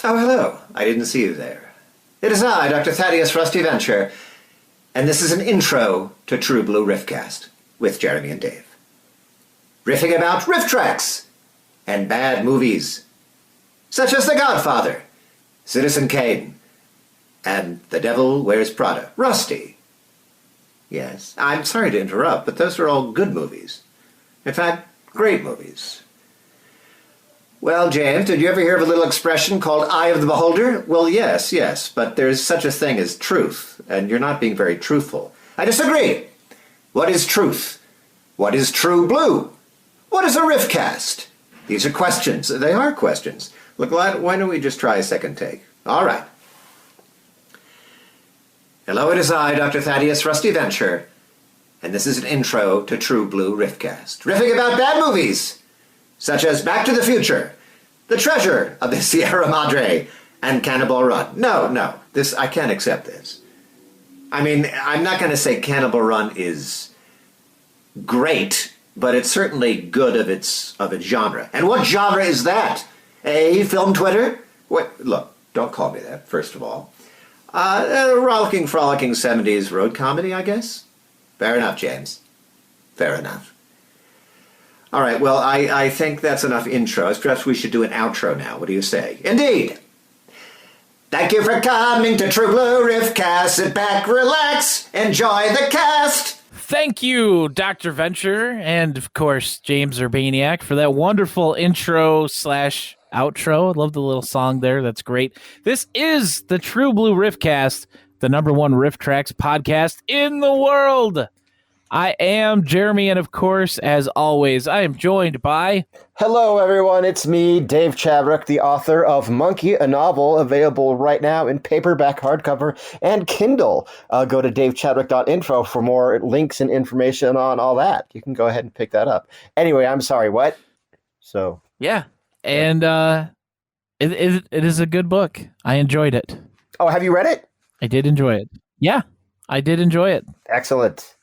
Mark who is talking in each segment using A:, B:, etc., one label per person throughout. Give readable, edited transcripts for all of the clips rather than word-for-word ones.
A: Oh, hello. I didn't see you there. It is I, Dr. Thaddeus Rusty Venture, and this is an intro to True Blue Riffcast with Jeremy and Dave. Riffing about RiffTrax and bad movies, such as The Godfather, Citizen Kane, and The Devil Wears Prada. Rusty. Yes, I'm sorry to interrupt, but those are all good movies. In fact, great movies. Well, James, did you ever hear of a little expression called eye of the beholder? Well, yes, but there's such a thing as truth, and you're not being very truthful. I disagree. What is truth? What is true blue? What is a riffcast? These are questions. They are questions. Look, why don't we just try a second take? All right. Hello, it is I, Dr. Thaddeus Rusty Venture, and this is an intro to True Blue Riffcast, riffing about bad movies, such as Back to the Future, The Treasure of the Sierra Madre, and Cannonball Run. No, I can't accept this. I mean, I'm not going to say Cannonball Run is great, but it's certainly good of its genre. And what genre is that? Film Twitter? Wait, look, don't call me that, first of all. Rollicking, frolicking 70s road comedy, I guess? Fair enough, James. Fair enough. All right, well, I think that's enough intros. Perhaps we should do an outro now. What do you say? Indeed. Thank you for coming to True Blue Riffcast. Sit back, relax, enjoy the cast.
B: Thank you, Dr. Venture, and of course, James Urbaniak, for that wonderful intro/outro. I love the little song there. That's great. This is the True Blue Riffcast, the #1 RiffTrax podcast in the world. I am Jeremy, and of course, as always, I am joined by...
C: Hello, everyone. It's me, Dave Chadwick, the author of Monkey, a novel available right now in paperback, hardcover, and Kindle. Go to davechadwick.info for more links and information on all that. You can go ahead and pick that up. Anyway, I'm sorry, what? So...
B: Yeah, and it is a good book. I enjoyed it.
C: Oh, have you read it?
B: I did enjoy it. Yeah, I did enjoy it.
C: Excellent.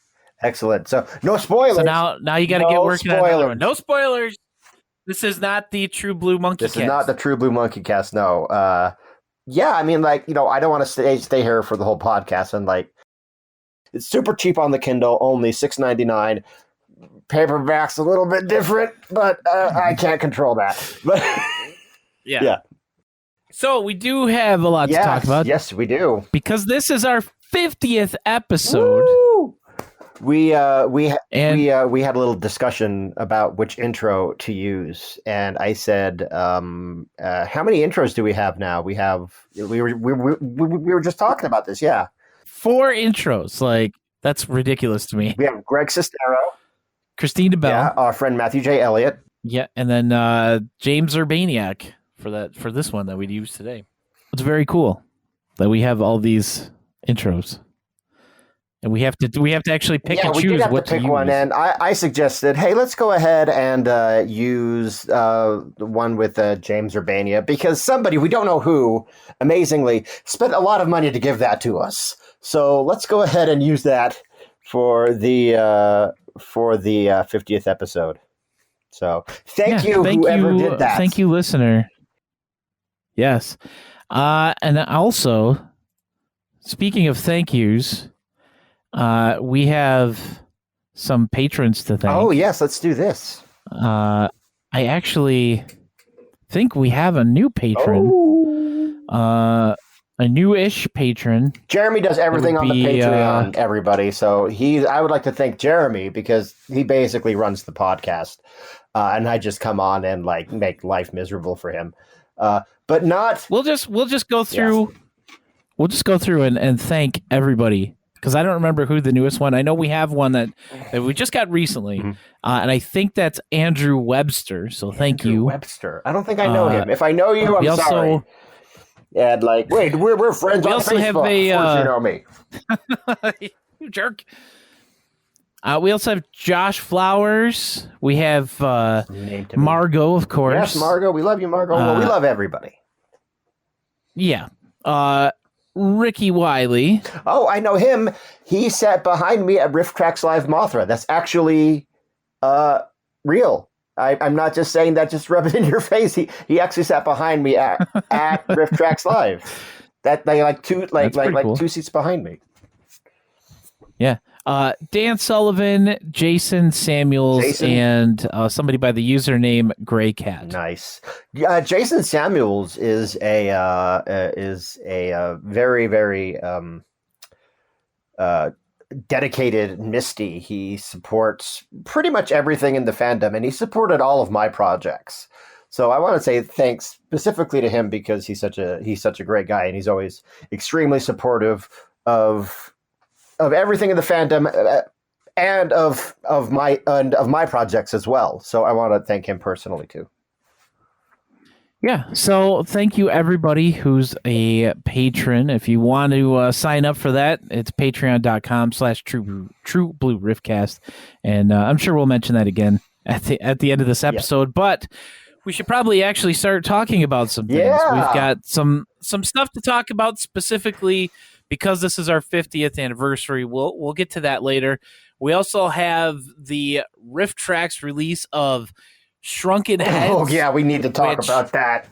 C: So, no spoilers.
B: So now you got to get working on another one. No spoilers. This is not the True Blue Monkey Cast.
C: This is not the True Blue Monkey Cast, no. Yeah, I mean, I don't want to stay here for the whole podcast. And, it's super cheap on the Kindle, only $6.99. Paperback's a little bit different, but I can't control that. But
B: yeah. So we do have a lot to talk about.
C: Yes, we do.
B: Because this is our 50th episode.
C: Woo! We had a little discussion about which intro to use, and I said, "How many intros do we have now?" We were just talking about this. Yeah,
B: 4 intros. That's ridiculous to me.
C: We have Greg Sestero,
B: Christina Bell,
C: yeah, our friend Matthew J. Elliott,
B: yeah, and then James Urbaniak for this one that we'd use today. It's very cool that we have all these intros. And we have to actually pick and choose what to use.
C: One, and I suggested, hey, let's go ahead and use the one with James Urbania, because somebody, we don't know who, amazingly, spent a lot of money to give that to us. So let's go ahead and use that for the 50th episode. So thank you, whoever did that.
B: Thank you, listener. Yes. And also, speaking of thank yous, we have some patrons to thank.
C: Oh, yes, let's do this.
B: I actually think we have a new patron. A new-ish patron.
C: Jeremy does everything on the Patreon, everybody. So I would like to thank Jeremy because he basically runs the podcast. And I just come on and make life miserable for him. But not...
B: We'll just go through... Yeah. We'll just go through and thank everybody. Because I don't remember who the newest one. I know we have one that we just got recently, and I think that's Andrew Webster. So thank you,
C: Webster. I don't think I know him. If I know you, I'm sorry. And wait, we're friends. We on also Facebook. Have you know me,
B: you jerk. We also have Josh Flowers. We have Margot, of course.
C: Yes, Margot. We love you, Margot. Well, we love everybody.
B: Yeah. Ricky Wiley.
C: Oh, I know him. He sat behind me at RiffTrax Live Mothra. That's actually real. I'm not just saying that, just rub it in your face. He actually sat behind me at RiffTrax Live. That they like two
B: Cool.
C: 2 seats behind me.
B: Yeah. Dan Sullivan, Jason Samuels, and somebody by the username Gray Cat.
C: Nice. Jason Samuels is a very, very dedicated Nifty. He supports pretty much everything in the fandom, and he supported all of my projects. So I want to say thanks specifically to him because he's such a great guy, and he's always extremely supportive of everything in the fandom and of my projects as well. So I want to thank him personally too.
B: Yeah, so thank you everybody who's a patron. If you want to sign up for that, it's patreon.com/trueblueriffcast. And I'm sure we'll mention that again at the end of this episode. Yeah. But we should probably actually start talking about some things.
C: Yeah.
B: We've got some stuff to talk about specifically because this is our 50th anniversary. We'll get to that later. We also have the RiffTrax release of Shrunken Heads.
C: Oh, yeah, we need to talk about that.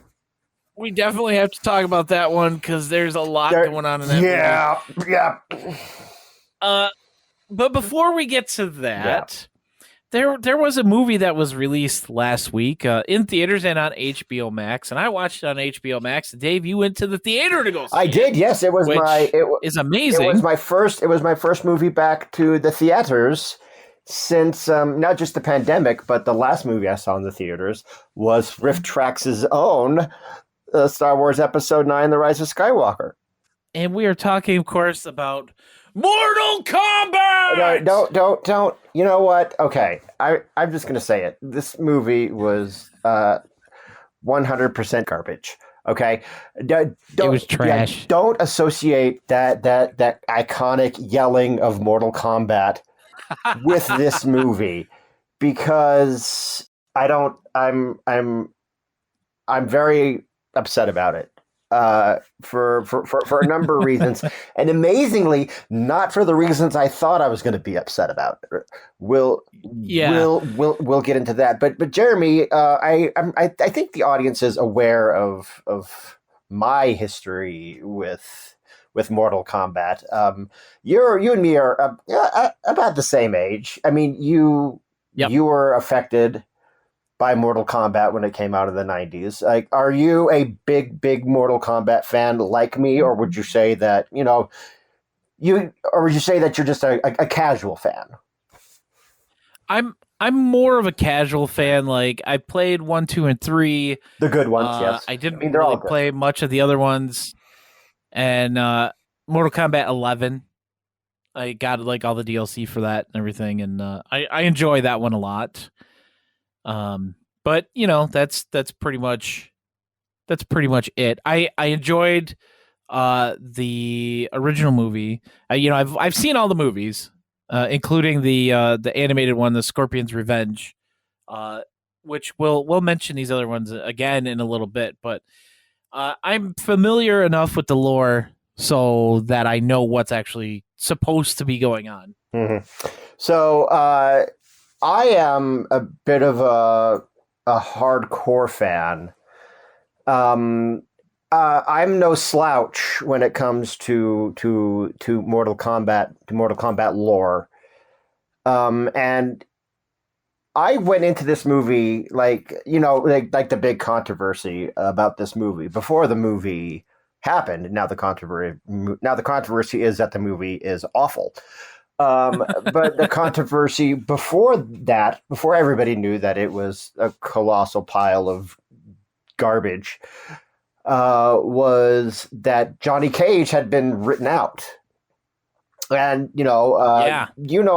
B: We definitely have to talk about that one because there's a lot going on in that movie.
C: Yeah.
B: But before we get to that, there was a movie that was released last week in theaters and on HBO Max, and I watched it on HBO Max. Dave, you went to the theater to go see it.
C: I did, yes. It was
B: is amazing.
C: It was my first movie back to the theaters since not just the pandemic, but the last movie I saw in the theaters was RiffTrax's own Star Wars Episode 9, The Rise of Skywalker.
B: And we are talking, of course, about Mortal Kombat!
C: Don't. You know what? Okay, I'm just going to say it. This movie was 100% garbage. Okay?
B: It was trash.
C: Yeah, don't associate that iconic yelling of Mortal Kombat with this movie because I'm very upset about it for a number of reasons, and amazingly not for the reasons I thought I was going to be upset about. We'll get into that, but Jeremy, I think the audience is aware of my history with Mortal Kombat. You and me are about the same age. I mean, you were affected by Mortal Kombat when it came out in the 90s. Like, are you a big Mortal Kombat fan like me, or would you say that you're just a casual fan?
B: I'm more of a casual fan. Like, I played 1, 2, and 3.
C: The good ones, yes.
B: I didn't really play much of the other ones. And Mortal Kombat 11, I got like all the DLC for that and everything, and I enjoy that one a lot. But that's pretty much it. I enjoyed the original movie. I've seen all the movies, including the animated one, The Scorpion's Revenge, which we'll mention these other ones again in a little bit, but. I'm familiar enough with the lore so that I know what's actually supposed to be going on.
C: Mm-hmm. So I am a bit of a hardcore fan. I'm no slouch when it comes to Mortal Kombat lore. And I went into this movie like the big controversy about this movie before the movie happened. Now the controversy is that the movie is awful. But the controversy before everybody knew that it was a colossal pile of garbage, was that Johnny Cage had been written out. And you know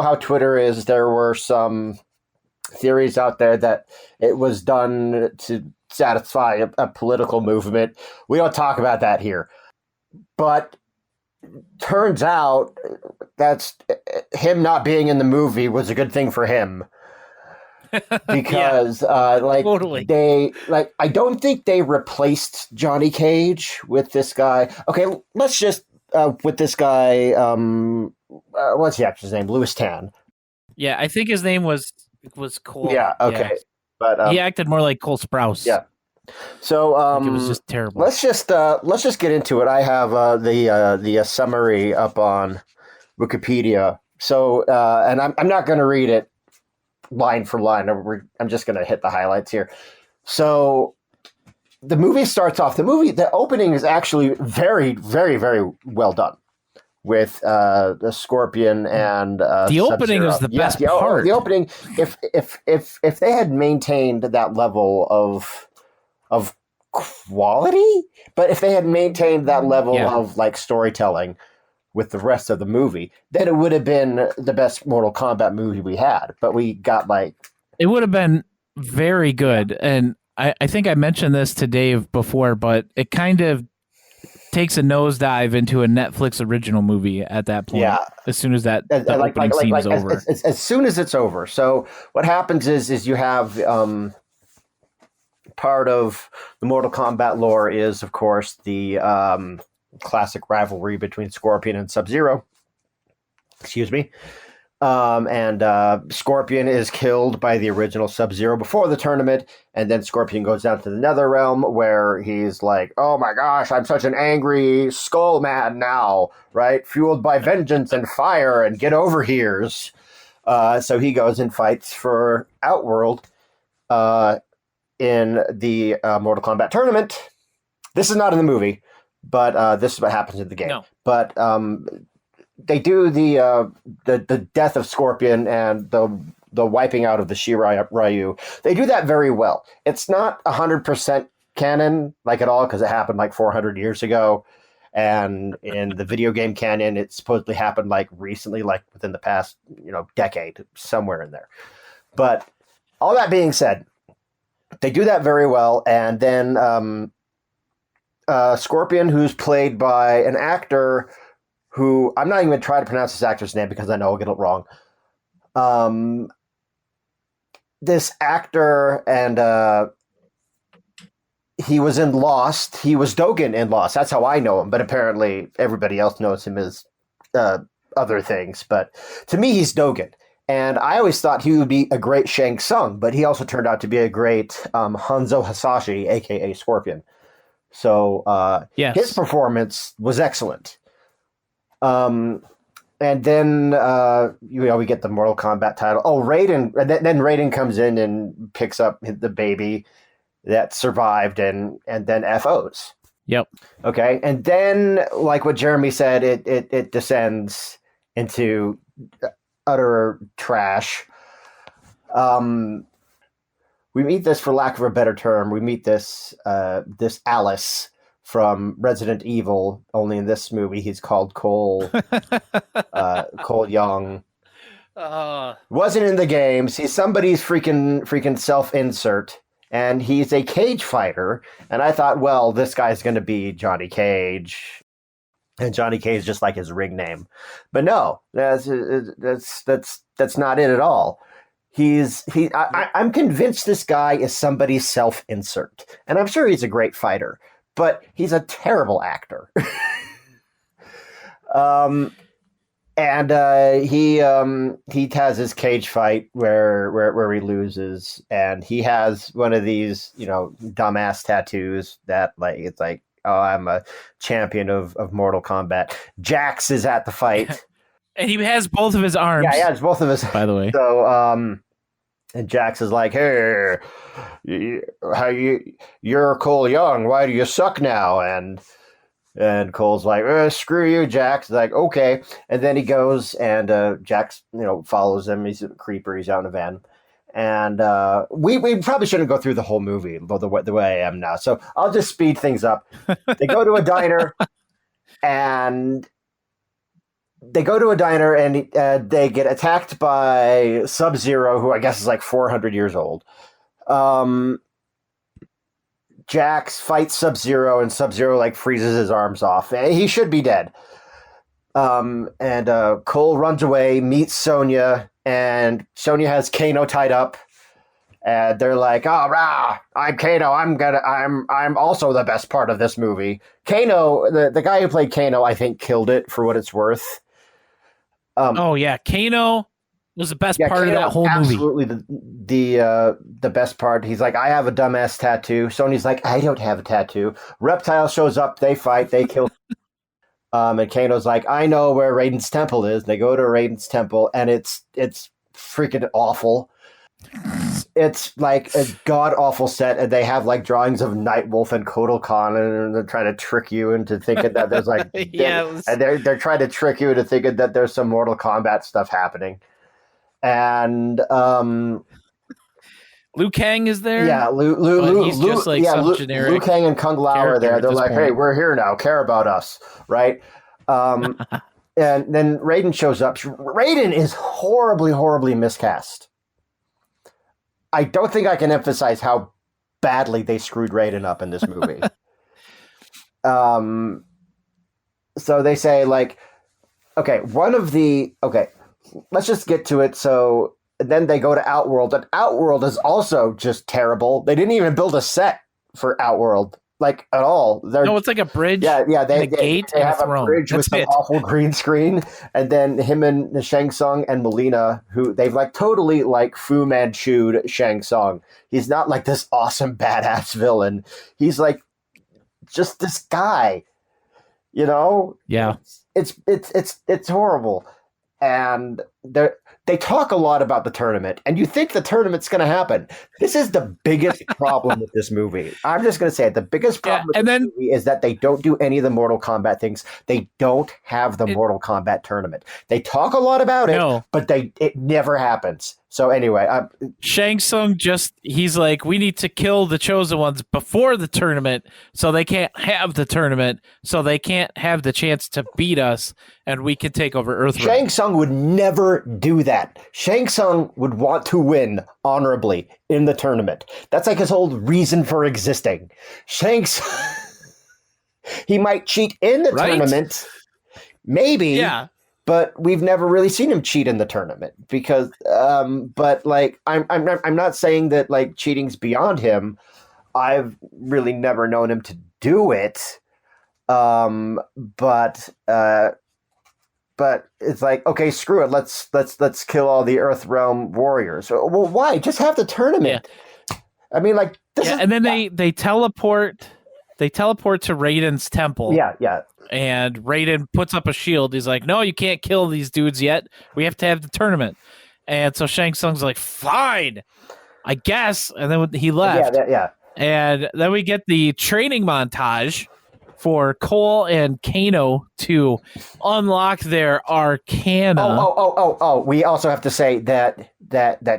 C: how Twitter is. There were some theories out there that it was done to satisfy a political movement. We don't talk about that here. But turns out that's him not being in the movie was a good thing for him. Because totally. I don't think they replaced Johnny Cage with this guy. Okay, let's just with this guy what's the actor's name? Louis Tan.
B: Yeah, I think his name was Cole.
C: Yeah, okay. But
B: he acted more like Cole Sprouse.
C: yeah. So
B: Like, it was just terrible.
C: let's just get into it. I have the summary up on Wikipedia. So and I'm not going to read it line for line. I'm just going to hit the highlights here. So the movie starts off. The opening is actually very, very, very well done with the Scorpion and
B: the opening
C: Sub-Zero.
B: is the best part.
C: The opening, if they had maintained that level of quality, but if they had maintained that level of like storytelling with the rest of the movie, then it would have been the best Mortal Kombat movie we had. But we got
B: it would have been very good. And I think I mentioned this to Dave before, but it kind of takes a nosedive into a Netflix original movie at that point. Yeah. As soon as the opening scene is over.
C: As soon as it's over. So what happens is you have part of the Mortal Kombat lore is, of course, the classic rivalry between Scorpion and Sub-Zero. Excuse me. And Scorpion is killed by the original Sub-Zero before the tournament, and then Scorpion goes down to the Nether Realm where he's like, oh my gosh, I'm such an angry skull man now, right? Fueled by vengeance and fire and get over here's. So he goes and fights for Outworld in the Mortal Kombat tournament. This is not in the movie, but this is what happens in the game.
B: No.
C: But they do the death of Scorpion and the wiping out of the Ryu. They do that very well. It's not 100% canon like at all because it happened like 400 years ago, and in the video game canon, it supposedly happened like recently, like within the past decade, somewhere in there. But all that being said, they do that very well, and then Scorpion, who's played by an actor who I'm not even going to try to pronounce this actor's name because I know I'll get it wrong. This actor, and he was in Lost. He was Dogen in Lost. That's how I know him, but apparently everybody else knows him as other things. But to me, he's Dogen. And I always thought he would be a great Shang Tsung, but he also turned out to be a great Hanzo Hasashi, a.k.a. Scorpion. So his performance was excellent. And then we get the Mortal Kombat title. Oh, Raiden! Then Raiden comes in and picks up the baby that survived, and then FOs.
B: Yep. Okay,
C: and then like what Jeremy said, it descends into utter trash. We meet this, for lack of a better term, this Alice from Resident Evil, only in this movie he's called Cole Cole Young. Wasn't in the games. He's somebody's freaking self-insert, and he's a cage fighter. And I thought, well, this guy's going to be Johnny Cage, and Johnny Cage is just like his ring name. But no, that's not it at all. I'm convinced this guy is somebody's self-insert, and I'm sure he's a great fighter. But he's a terrible actor. And he has his cage fight where he loses, and he has one of these, dumbass tattoos that it's like, oh, I'm a champion of Mortal Kombat. Jax is at the fight.
B: And he has both of his arms.
C: Yeah, he has both of his,
B: by the way.
C: So, and Jax is like, hey, you're Cole Young. Why do you suck now? And Cole's like, screw you, Jax. He's like, okay. And then he goes, and Jax, follows him. He's a creeper. He's out in a van. And we probably shouldn't go through the whole movie the way I am now. So I'll just speed things up. They go to a diner, and they get attacked by Sub-Zero, who I guess is like 400 years old. Jax fights Sub-Zero, and Sub-Zero freezes his arms off. He should be dead. And Cole runs away, meets Sonya, and Sonya has Kano tied up. And they're like, "Oh, rah, I'm Kano. I'm also the best part of this movie." Kano, the guy who played Kano, I think killed it for what it's worth.
B: Kano was the best part of that whole movie.
C: Absolutely the best part. He's like, I have a dumbass tattoo. Sonya's like, I don't have a tattoo. Reptile shows up, they fight, they kill. And Kano's like, I know where Raiden's temple is. They go to Raiden's temple, and it's freaking awful. It's like a god awful set, and they have like drawings of Nightwolf and Kotal Khan, and they're trying to trick you into thinking that there's like, and they're trying to trick you into thinking that there's some Mortal Kombat stuff happening. And
B: Liu Kang is there.
C: Yeah,
B: he's just like some generic.
C: Liu Kang and Kung Lao are there. They're like, hey, we're here now. Care about us, right? And then Raiden shows up. Raiden is horribly, horribly miscast. I don't think I can emphasize how badly they screwed Raiden up in this movie. So they say, like, okay, let's just get to it. So then they go to Outworld, and Outworld is also just terrible. They didn't even build a set for Outworld, like, at all.
B: No, it's like a bridge.
C: Yeah, they have a bridge with some awful green screen, and then him and Shang Tsung and Melina, who they've like totally like Fu Manchu'd Shang Tsung. He's not like this awesome badass villain. He's like just this guy, you know?
B: Yeah.
C: It's horrible. And they talk a lot about the tournament, and you think the tournament's going to happen. This is the biggest problem with this movie. I'm just going to say it. The biggest problem with this movie is that they don't do any of the Mortal Kombat things. They don't have the Mortal Kombat tournament. They talk a lot about it, but it never happens. So anyway,
B: Shang Tsung he's like, we need to kill the Chosen Ones before the tournament, so they can't have the tournament, so they can't have the chance to beat us, and we can take over Earthrealm.
C: Shang Tsung would never do that. Shang Tsung would want to win honorably in the tournament. That's like his whole reason for existing. Shang Tsung, he might cheat in the tournament, maybe.
B: Yeah.
C: But we've never really seen him cheat in the tournament because, but like, I'm not saying that like cheating's beyond him. I've really never known him to do it. But it's like, okay, screw it. Let's kill all the Earthrealm warriors. Well, why? Just have the tournament. Yeah. I mean, like,
B: and then they teleport to Raiden's temple.
C: Yeah.
B: And Raiden puts up a shield. He's like, no, you can't kill these dudes yet. We have to have the tournament. And so Shang Tsung's like, fine, I guess. And then he left.
C: Yeah.
B: And then we get the training montage for Cole and Kano to unlock their arcana.
C: Oh. We also have to say that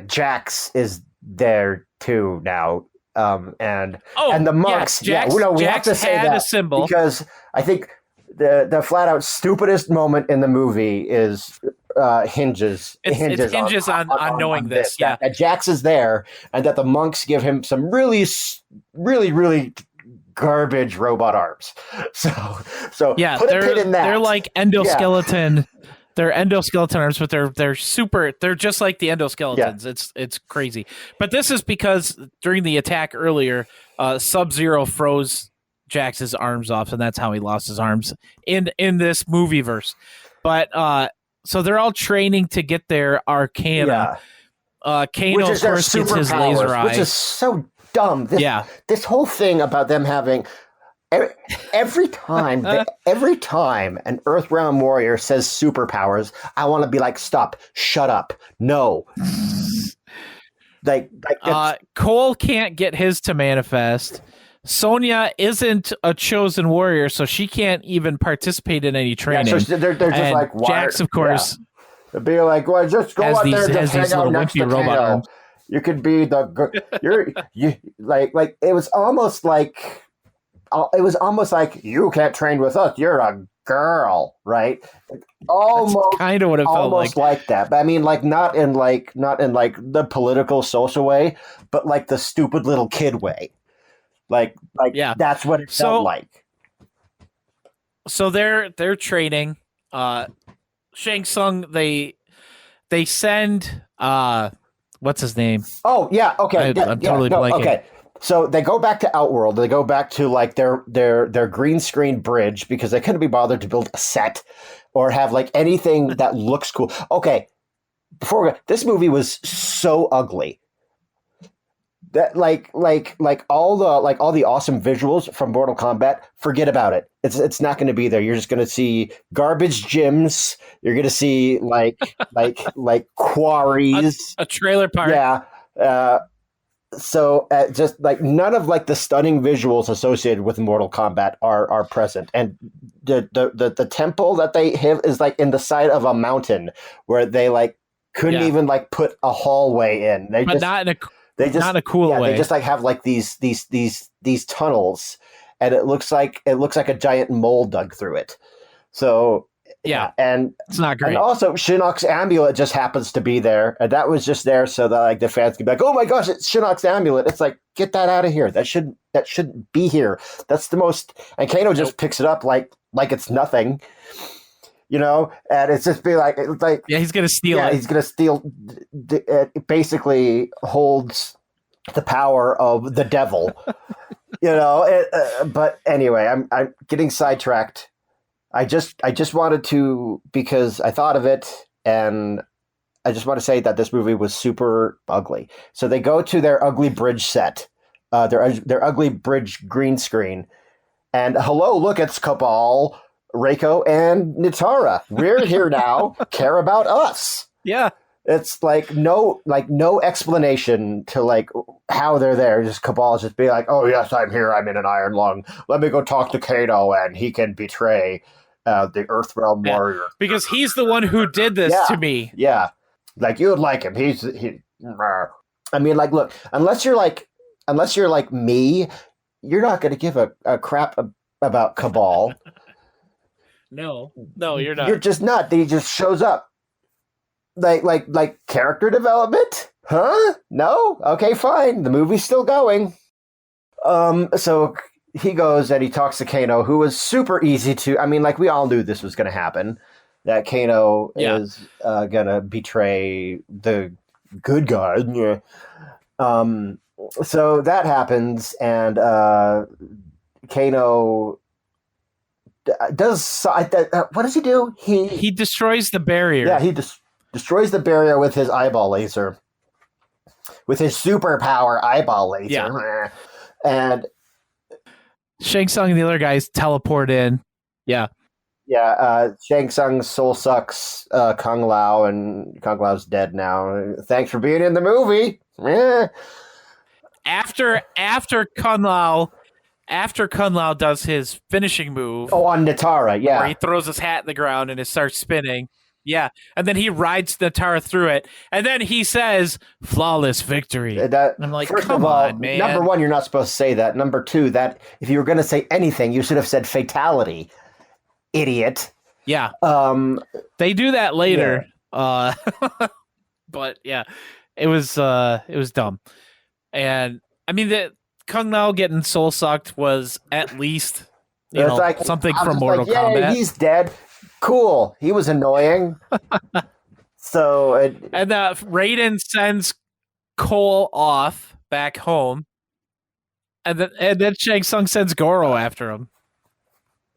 C: Jax is there too now. And the monks.
B: Yes,
C: we have to say that
B: a symbol
C: because I think the flat out stupidest moment in the movie is hinges
B: on knowing this. Yeah,
C: that Jax is there, and that the monks give him some really, really, really garbage robot arms. So
B: yeah,
C: put a pin in that.
B: They're like endoskeleton. Yeah. They're endoskeleton arms, but they're super. They're just like the endoskeletons. Yeah. It's crazy. But this is because during the attack earlier, Sub-Zero froze Jax's arms off, and that's how he lost his arms in this movie verse. But so they're all training to get their arcana. Kano, of course, gets his laser eye,
C: which is so dumb. This whole thing about them having. Every time an Earthrealm warrior says superpowers, I want to be like, stop, shut up, no.
B: Cole can't get his to manifest. Sonya isn't a chosen warrior, so she can't even participate in any training.
C: Yeah, so they're just
B: and
C: like
B: Jax, of course,
C: they'd be like, well, just go out there, just hang out next to Kano. You could be you like it was almost like. It was almost like, you can't train with us. You're a girl, right? Almost
B: kind of what it felt
C: like that. But I mean, like not in the political social way, but like the stupid little kid way. Like that's what it felt like.
B: So they're training. Shang Tsung, they send what's his name?
C: Oh yeah, okay.
B: I'm totally blanking.
C: Okay. So they go back to Outworld. They go back to like their green screen bridge because they couldn't be bothered to build a set or have like anything that looks cool. Okay, this movie was so ugly that like all the awesome visuals from Mortal Kombat, forget about it. It's not going to be there. You're just going to see garbage gyms. You're going to see like quarries,
B: a trailer park.
C: Yeah. So just like none of like the stunning visuals associated with Mortal Kombat are present, and the temple that they have is like in the side of a mountain where they like couldn't even like put a hallway in. Not in a cool way. They just like have like these tunnels, and it looks like a giant mole dug through it. So
B: yeah,
C: and
B: it's not great.
C: And also, Shinnok's amulet just happens to be there, and that was just there so that like the fans can be like, "Oh my gosh, it's Shinnok's amulet!" It's like, get that out of here. That shouldn't be here. That's the most. And Kano just picks it up like it's nothing, And it's just be like
B: yeah, he's gonna steal it.
C: Yeah, he's gonna steal. It basically holds the power of the devil, But anyway, I'm getting sidetracked. I just wanted to, because I thought of it, and I just want to say that this movie was super ugly. So they go to their ugly bridge set, their ugly bridge green screen, and hello, look, it's Cabal, Reiko, and Nitara. We're here now. Care about us.
B: Yeah.
C: It's like no explanation to like how they're there. Just Cabal just be like, "Oh yes, I'm here. I'm in an iron lung. Let me go talk to Kano, and he can betray the Earthrealm warrior
B: because he's the one who did this to me."
C: Yeah, like you would like him. I mean, like, look, unless you're like me, you're not going to give a crap about Cabal.
B: No, you're not.
C: You're just not. He just shows up. Like character development? Huh? No? Okay, fine. The movie's still going. So he goes and he talks to Kano, who was super easy to. I mean, like, we all knew this was going to happen. That Kano is going to betray the good guy. Yeah. So that happens, and Kano does. What does he do?
B: He destroys the barrier.
C: Yeah, he destroys the barrier with his eyeball laser. With his superpower eyeball laser.
B: Yeah.
C: And
B: Shang Tsung and the other guys teleport in. Yeah.
C: Yeah, Shang Tsung soul sucks Kung Lao, and Kung Lao's dead now. Thanks for being in the movie. Yeah.
B: After Kung Lao does his finishing move.
C: Oh, on Nitara, yeah.
B: Where he throws his hat in the ground and it starts spinning. Yeah. And then he rides Nitara through it. And then he says, "Flawless victory." And I'm like, come on, man.
C: Number one, you're not supposed to say that. Number two, that if you were going to say anything, you should have said fatality. Idiot.
B: Yeah. They do that later. Yeah. But yeah, it was dumb. And I mean, the Kung Lao getting soul sucked was at least like, something from Mortal Kombat.
C: Yeah, he's dead. Cool. He was annoying. So
B: and Raiden sends Cole off back home, and then Shang Tsung sends Goro after him.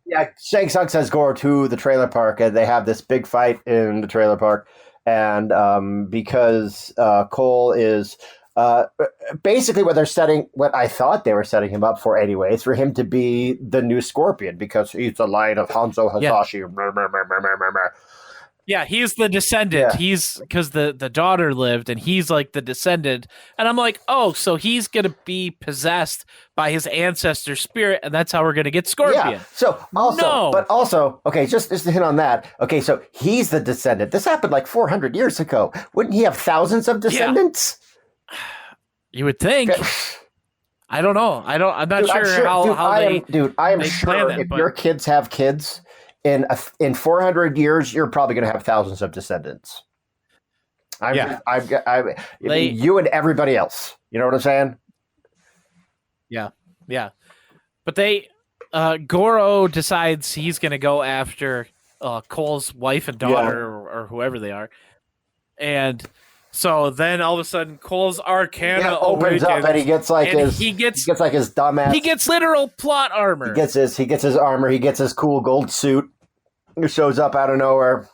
C: Yeah, Shang Tsung sends Goro to the trailer park, and they have this big fight in the trailer park. And because Cole is basically what I thought they were setting him up for anyways, for him to be the new Scorpion, because he's the line of Hanzo Hasashi.
B: Yeah, he's the descendant. Yeah. He's because the daughter lived, and he's like the descendant. And I'm like, oh, so he's gonna be possessed by his ancestor spirit, and that's how we're gonna get Scorpion.
C: Yeah. So also, okay, just to hit on that. Okay, so he's the descendant. This happened like 400 years ago. Wouldn't he have thousands of descendants?
B: Yeah. You would think. Okay. I don't know. I'm not sure how they.
C: I am sure if your kids have kids, in 400 years, you're probably going to have thousands of descendants. You and everybody else. You know what I'm saying?
B: Yeah. But Goro decides he's going to go after Cole's wife and daughter, or whoever they are, and. So then all of a sudden Cole's Arcana
C: opens up, and he gets like his dumbass.
B: He gets literal plot armor.
C: He gets his armor. He gets his cool gold suit. It shows up out of nowhere,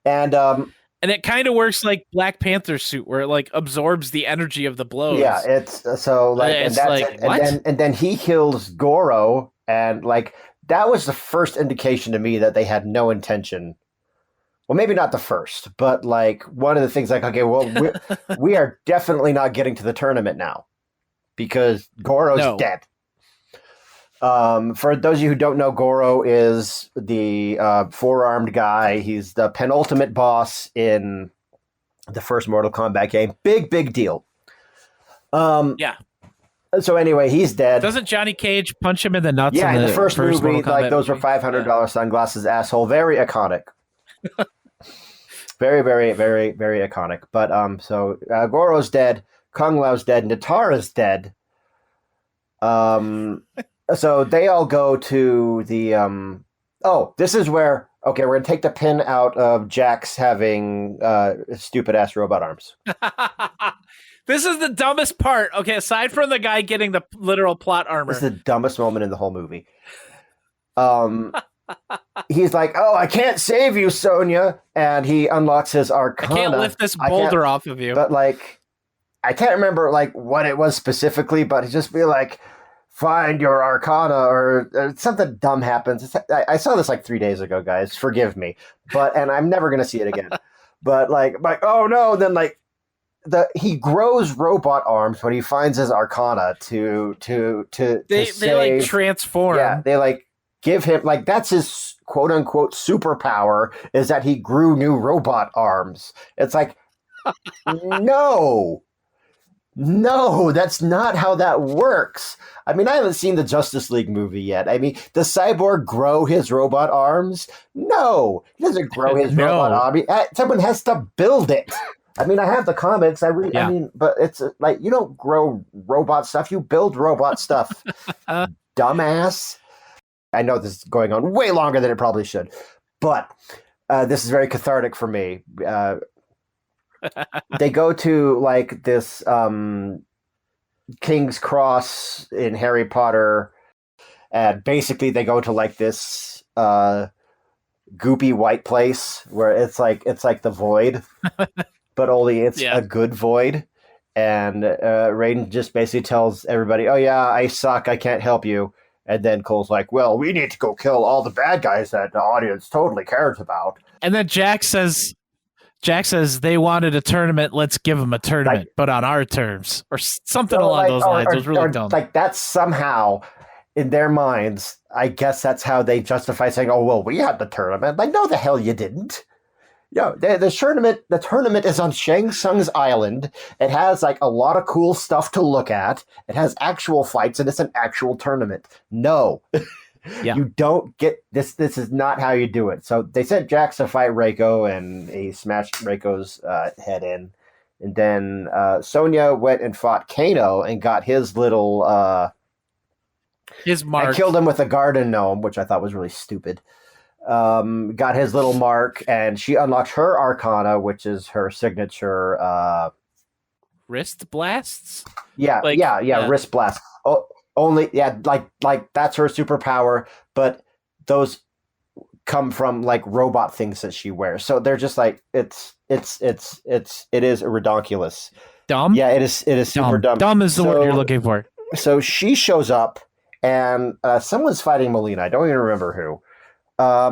C: and
B: And it kind of works like Black Panther's suit, where it like absorbs the energy of the blows.
C: Yeah, it's so like,
B: It's
C: and that's
B: like,
C: it.
B: what?
C: And then he kills Goro, and like that was the first indication to me that they had no intention. Well, maybe not the first, but like one of the things, like, okay, well, we are definitely not getting to the tournament now because Goro's dead. For those of you who don't know, Goro is the four-armed guy. He's the penultimate boss in the first Mortal Kombat game. Big deal.
B: Yeah.
C: So anyway, he's dead.
B: Doesn't Johnny Cage punch him in the nuts?
C: Yeah, in the first movie, like those were
B: $500
C: $500 sunglasses, asshole. Very iconic. Very iconic. But so Goro's dead. Kung Lao's dead. Natara's dead. So they all go to the this is where, okay, we're gonna take the pin out of Jax having stupid ass robot arms.
B: This is the dumbest part. Okay, aside from the guy getting the literal plot armor.
C: This is the dumbest moment in the whole movie. He's like, "Oh, I can't save you, Sonya," and he unlocks his Arcana.
B: I can't lift this boulder off of you.
C: But like, I can't remember like what it was specifically, but he just be like, "Find your Arcana," or something dumb happens. I saw this like 3 days ago, guys. Forgive me, and I'm never gonna see it again. But like, oh no, then like. He grows robot arms when he finds his Arcana to
B: they like transform.
C: Yeah, they like give him like that's his quote unquote superpower is that he grew new robot arms. It's like no, that's not how that works. I mean, I haven't seen the Justice League movie yet. I mean, does Cyborg grow his robot arms? No, he doesn't grow his robot arm. Someone has to build it. I mean, I have the comics. I mean, but it's like you don't grow robot stuff; you build robot stuff. Dumbass. I know this is going on way longer than it probably should, but this is very cathartic for me. They go to like this King's Cross in Harry Potter, and basically they go to like this goopy white place where it's like the void. But only it's a good void. And Raiden just basically tells everybody, "Oh yeah, I suck, I can't help you." And then Cole's like, "Well, we need to go kill all the bad guys that the audience totally cares about."
B: And then Jack says they wanted a tournament, let's give them a tournament, like, but on our terms. Or something along those lines. It was really dumb.
C: Like that's somehow, in their minds, I guess that's how they justify saying, "Oh, well, we had the tournament." Like, no, the hell you didn't. Yeah, the tournament is on Shang Tsung's island. It has like a lot of cool stuff to look at. It has actual fights, and it's an actual tournament. No, you don't get this. This is not how you do it. So they sent Jax to fight Reiko, and he smashed Reiko's head in. And then Sonya went and fought Kano and got his little
B: his mark.
C: And killed him with a garden gnome, which I thought was really stupid. Got his little mark, and she unlocked her Arcana, which is her signature
B: wrist blasts.
C: Yeah, wrist blast. Oh, only like that's her superpower, but those come from like robot things that she wears. So they're just like it is redonkulous.
B: Dumb.
C: Yeah, it is super dumb.
B: Dumb is the word you're looking for.
C: So she shows up, and someone's fighting Melina. I don't even remember who.
B: I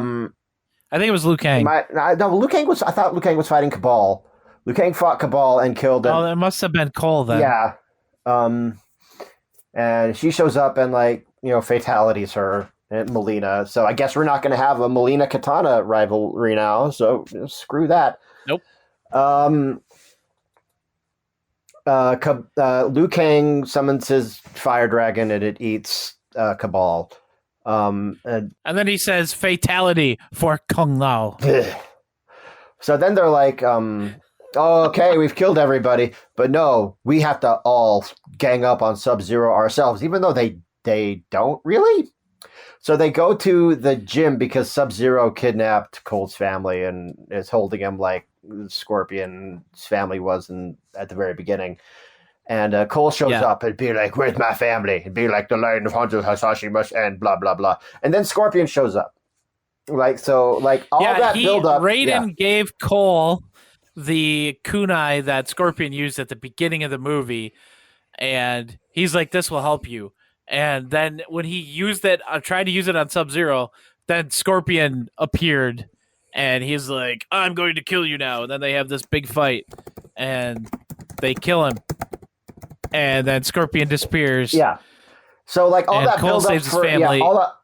B: think it was Liu Kang.
C: I thought Liu Kang was fighting Cabal. Liu Kang fought Cabal and killed him.
B: Oh, it must have been Cole then.
C: Yeah. And she shows up and fatalities her and Melina. So I guess we're not going to have a Melina Katana rivalry now. So screw that.
B: Nope.
C: Liu Kang summons his fire dragon and it eats Cabal.
B: And then he says fatality for Kung Lao.
C: So then they're like, oh, okay, we've killed everybody, but no, we have to all gang up on Sub-Zero ourselves, even though they don't really. So they go to the gym because Sub-Zero kidnapped Cole's family and is holding him like Scorpion's family was at the very beginning. And Cole shows up and be like, "Where's my family?" And be like, "The line of Hanzo Hasashi must end, blah, blah, blah." And then Scorpion shows up. All that build up.
B: Raiden gave Cole the kunai that Scorpion used at the beginning of the movie, and he's like, "This will help you." And then when he used it, tried to use it on Sub-Zero, then Scorpion appeared, and he's like, "I'm going to kill you now." And then they have this big fight, and they kill him, and then Scorpion disappears.
C: Yeah. So like all
B: And
C: that
B: Cole
C: build up
B: saves his
C: for
B: family.
C: all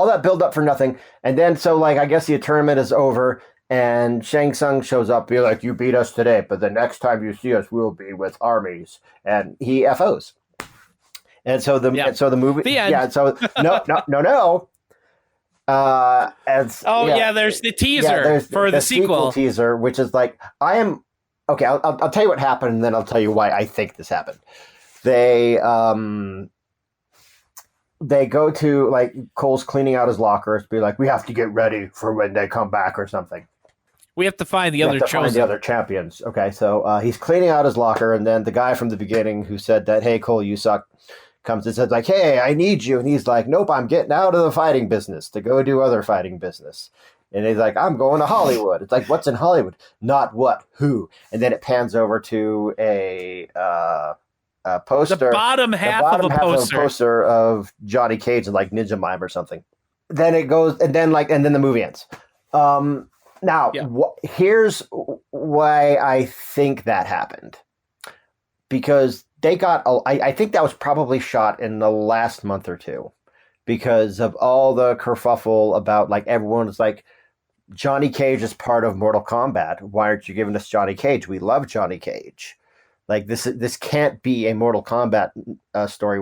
C: that build up for nothing, and then so like I guess the tournament is over, and Shang Tsung shows up, be like, "You beat us today, but the next time you see us, we'll be with armies," and he FOs. And so the movie,
B: The end.
C: yeah. So no.
B: There's the teaser
C: there's
B: for the sequel.
C: teaser, which is like, I am okay. I'll tell you what happened, and then I'll tell you why I think this happened. They go to, like, Cole's cleaning out his lockers, be like, "We have to get ready for when they come back," or something.
B: We have to find the other chosen.
C: Find the other champions. Okay, so he's cleaning out his locker, and then the guy from the beginning who said that, "Hey, Cole, you suck," comes and says like, "Hey, I need you," and he's like, "Nope, I'm getting out of the fighting business to go do other fighting business." And he's like, "I'm going to Hollywood." It's like, "What's in Hollywood?" "Not what, who." And then it pans over to a poster.
B: The bottom half of a poster
C: of Johnny Cage in like Ninja Mime or something. Then it goes, and then the movie ends. Now, here's why I think that happened. Because they got, I think that was probably shot in the last month or two, because of all the kerfuffle about, like, everyone was like, Johnny Cage is part of Mortal Kombat. Why aren't you giving us Johnny Cage? We love Johnny Cage. Like, this can't be a Mortal Kombat story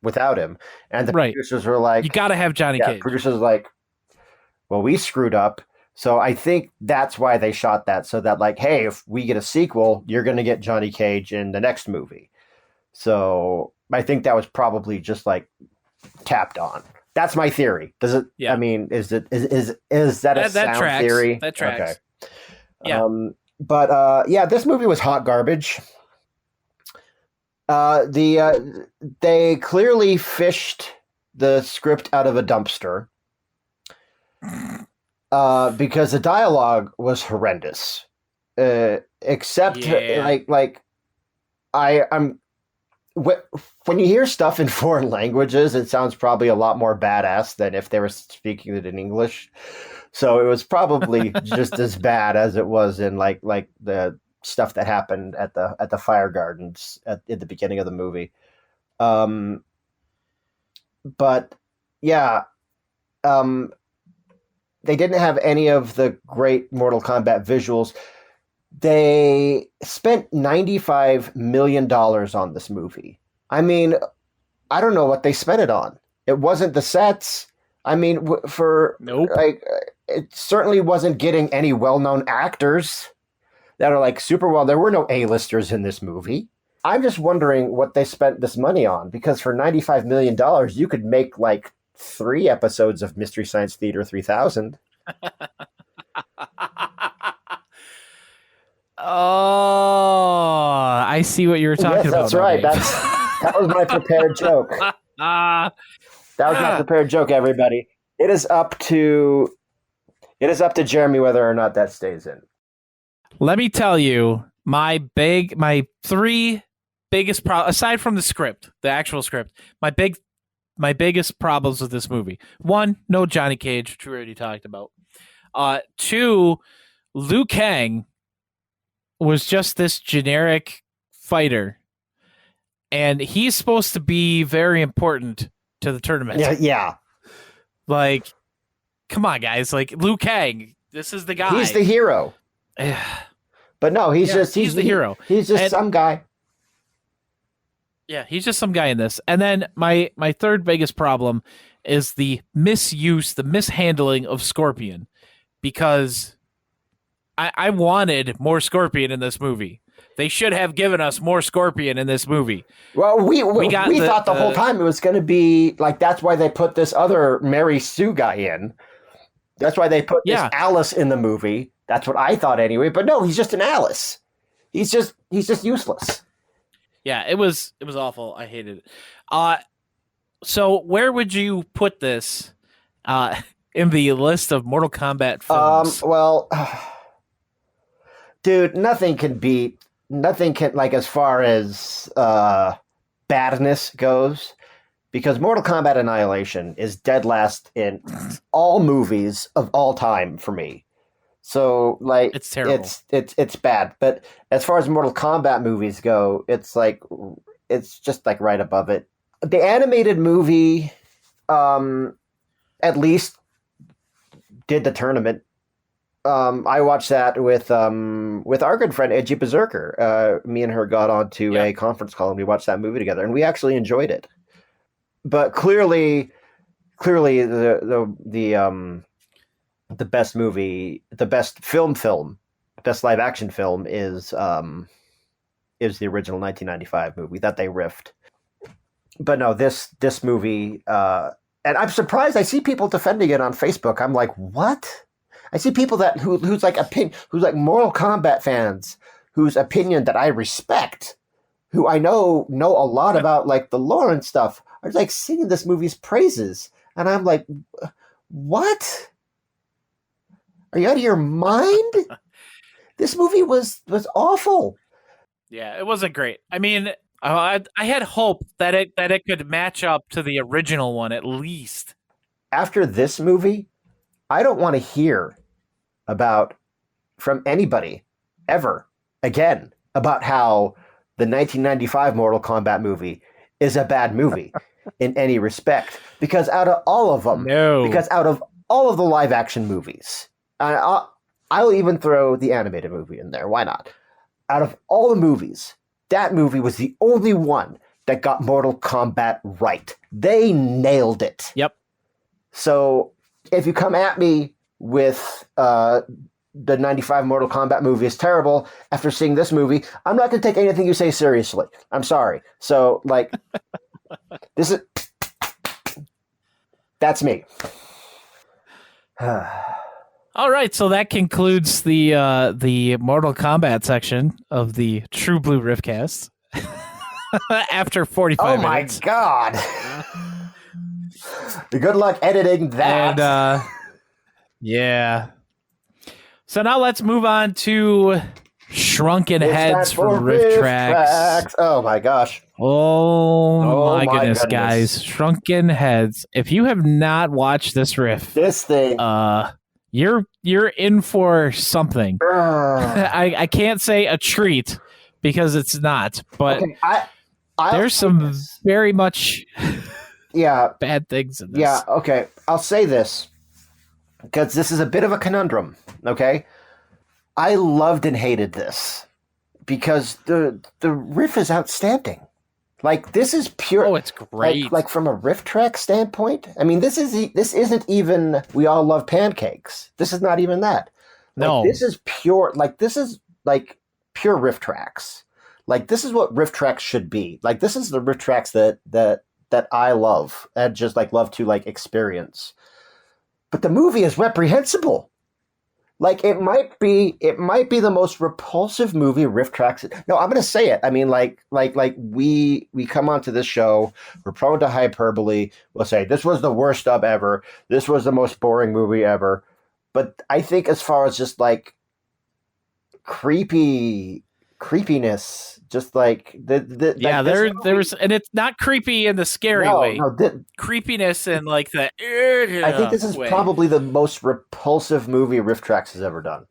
C: without him. And the producers were like,
B: "You got to have Johnny Cage."
C: Producers were like, "Well, we screwed up." So I think that's why they shot that, so that, like, hey, if we get a sequel, you're going to get Johnny Cage in the next movie. So I think that was probably just, like, tapped on. That's my theory. Does it? Yeah. I mean, is that a sound theory?
B: That tracks.
C: Okay.
B: Yeah.
C: But this movie was hot garbage. They clearly fished the script out of a dumpster, because the dialogue was horrendous. Except when you hear stuff in foreign languages, it sounds probably a lot more badass than if they were speaking it in English. So it was probably just as bad as it was in like the stuff that happened at the fire gardens at the beginning of the movie. But yeah, they didn't have any of the great Mortal Kombat visuals. They spent $95 million on this movie. I mean, I don't know what they spent it on. It wasn't the sets. I mean, it certainly wasn't getting any well-known actors that are like super well. There were no A-listers in this movie. I'm just wondering what they spent this money on, because for $95 million, you could make like 3 episodes of Mystery Science Theater 3000.
B: Oh, I see what you were talking about.
C: That's right. That was my prepared joke. That was my prepared joke, everybody. It is up to Jeremy whether or not that stays in.
B: Let me tell you, my 3 biggest problems, aside from the script, the actual script, my biggest problems with this movie. 1, no Johnny Cage, which we already talked about. 2, Liu Kang was just this generic fighter, and he's supposed to be very important to the tournament.
C: Yeah.
B: Like, come on, guys. Like, Liu Kang, this is the guy.
C: He's the hero. But no, he's the hero. He's just some guy.
B: Yeah, he's just some guy in this. And then my third biggest problem is the mishandling of Scorpion, because I wanted more Scorpion in this movie. They should have given us more Scorpion in this movie.
C: Well, we thought the whole time it was going to be like, that's why they put this other Mary Sue guy in. That's why they put this Alice in the movie. That's what I thought anyway. But no, he's just an Alice. He's just useless.
B: Yeah, it was awful. I hated it. So where would you put this in the list of Mortal Kombat films?
C: Well, Dude, nothing can, like, as far as badness goes, because Mortal Kombat Annihilation is dead last in all movies of all time for me. So, like,
B: It's terrible.
C: It's bad. But as far as Mortal Kombat movies go, it's just like right above it. The animated movie, at least did the tournament. I watched that with our good friend Edgy Berserker. Me and her got onto a conference call and we watched that movie together, and we actually enjoyed it. But clearly, the best movie, the best best live action film is the original 1995 movie that they riffed. But no, this movie, and I'm surprised. I see people defending it on Facebook. I'm like, what? I see people who's like Mortal Kombat fans, whose opinion that I respect, who I know a lot about, like, the lore and stuff, are like singing this movie's praises, and I'm like, what? Are you out of your mind? This movie was awful.
B: Yeah, it wasn't great. I mean, I had hope that it could match up to the original one at least.
C: After this movie, I don't want to hear from anybody ever again about how the 1995 Mortal Kombat movie is a bad movie in any respect, because out of all of them, because out of all of the live action movies, I'll even throw the animated movie in there. Why not? Out of all the movies, that movie was the only one that got Mortal Kombat right. They nailed it.
B: Yep.
C: So if you come at me with the 95 Mortal Kombat movie is terrible after seeing this movie, I'm not going to take anything you say seriously. I'm sorry. So, like, that's me.
B: All right, so that concludes the Mortal Kombat section of the True Blue Riffcast. After 45 minutes.
C: Oh my god. Good luck editing that.
B: And yeah. So now let's move on to Shrunken Heads from RiffTrax.
C: Oh my gosh.
B: Oh my goodness, guys. Shrunken Heads. If you have not watched this riff,
C: this thing,
B: you're in for something. I can't say a treat because it's not, but
C: okay,
B: there's some very much bad things in this.
C: Yeah, okay. I'll say this because this is a bit of a conundrum, okay? I loved and hated this because the riff is outstanding. Like, this is pure.
B: Oh, it's great.
C: Like from a RiffTrax standpoint. I mean, this isn't even We All Love Pancakes. This is not even that. Like,
B: no,
C: this is pure. Like, this is like pure RiffTrax. Like, this is what RiffTrax should be. Like, this is the RiffTrax that I love and just like love to like experience. But the movie is reprehensible. Like, it might be the most repulsive movie RiffTrax. No, I'm going to say it. I mean, like we come onto this show, we're prone to hyperbole. We'll say this was the worst dub ever. This was the most boring movie ever. But I think as far as just like creepiness, just like
B: there's and it's not creepy in the scary way. No, creepiness and like the.
C: I think this is probably the most repulsive movie RiffTrax has ever done,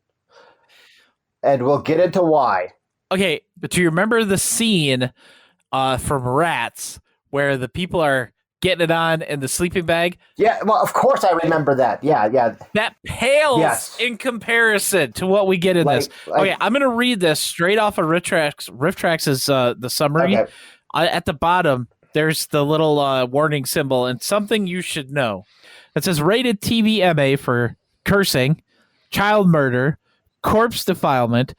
C: and we'll get into why.
B: Okay, but do you remember the scene from Rats where the people are getting it on in the sleeping bag?
C: Yeah, well, of course I remember that. Yeah.
B: That pales in comparison to what we get in this. Okay, I'm going to read this straight off of RiffTrax. RiffTrax is the summary. Okay. At the bottom, there's the little warning symbol and something you should know. It says rated TVMA for cursing, child murder, corpse defilement,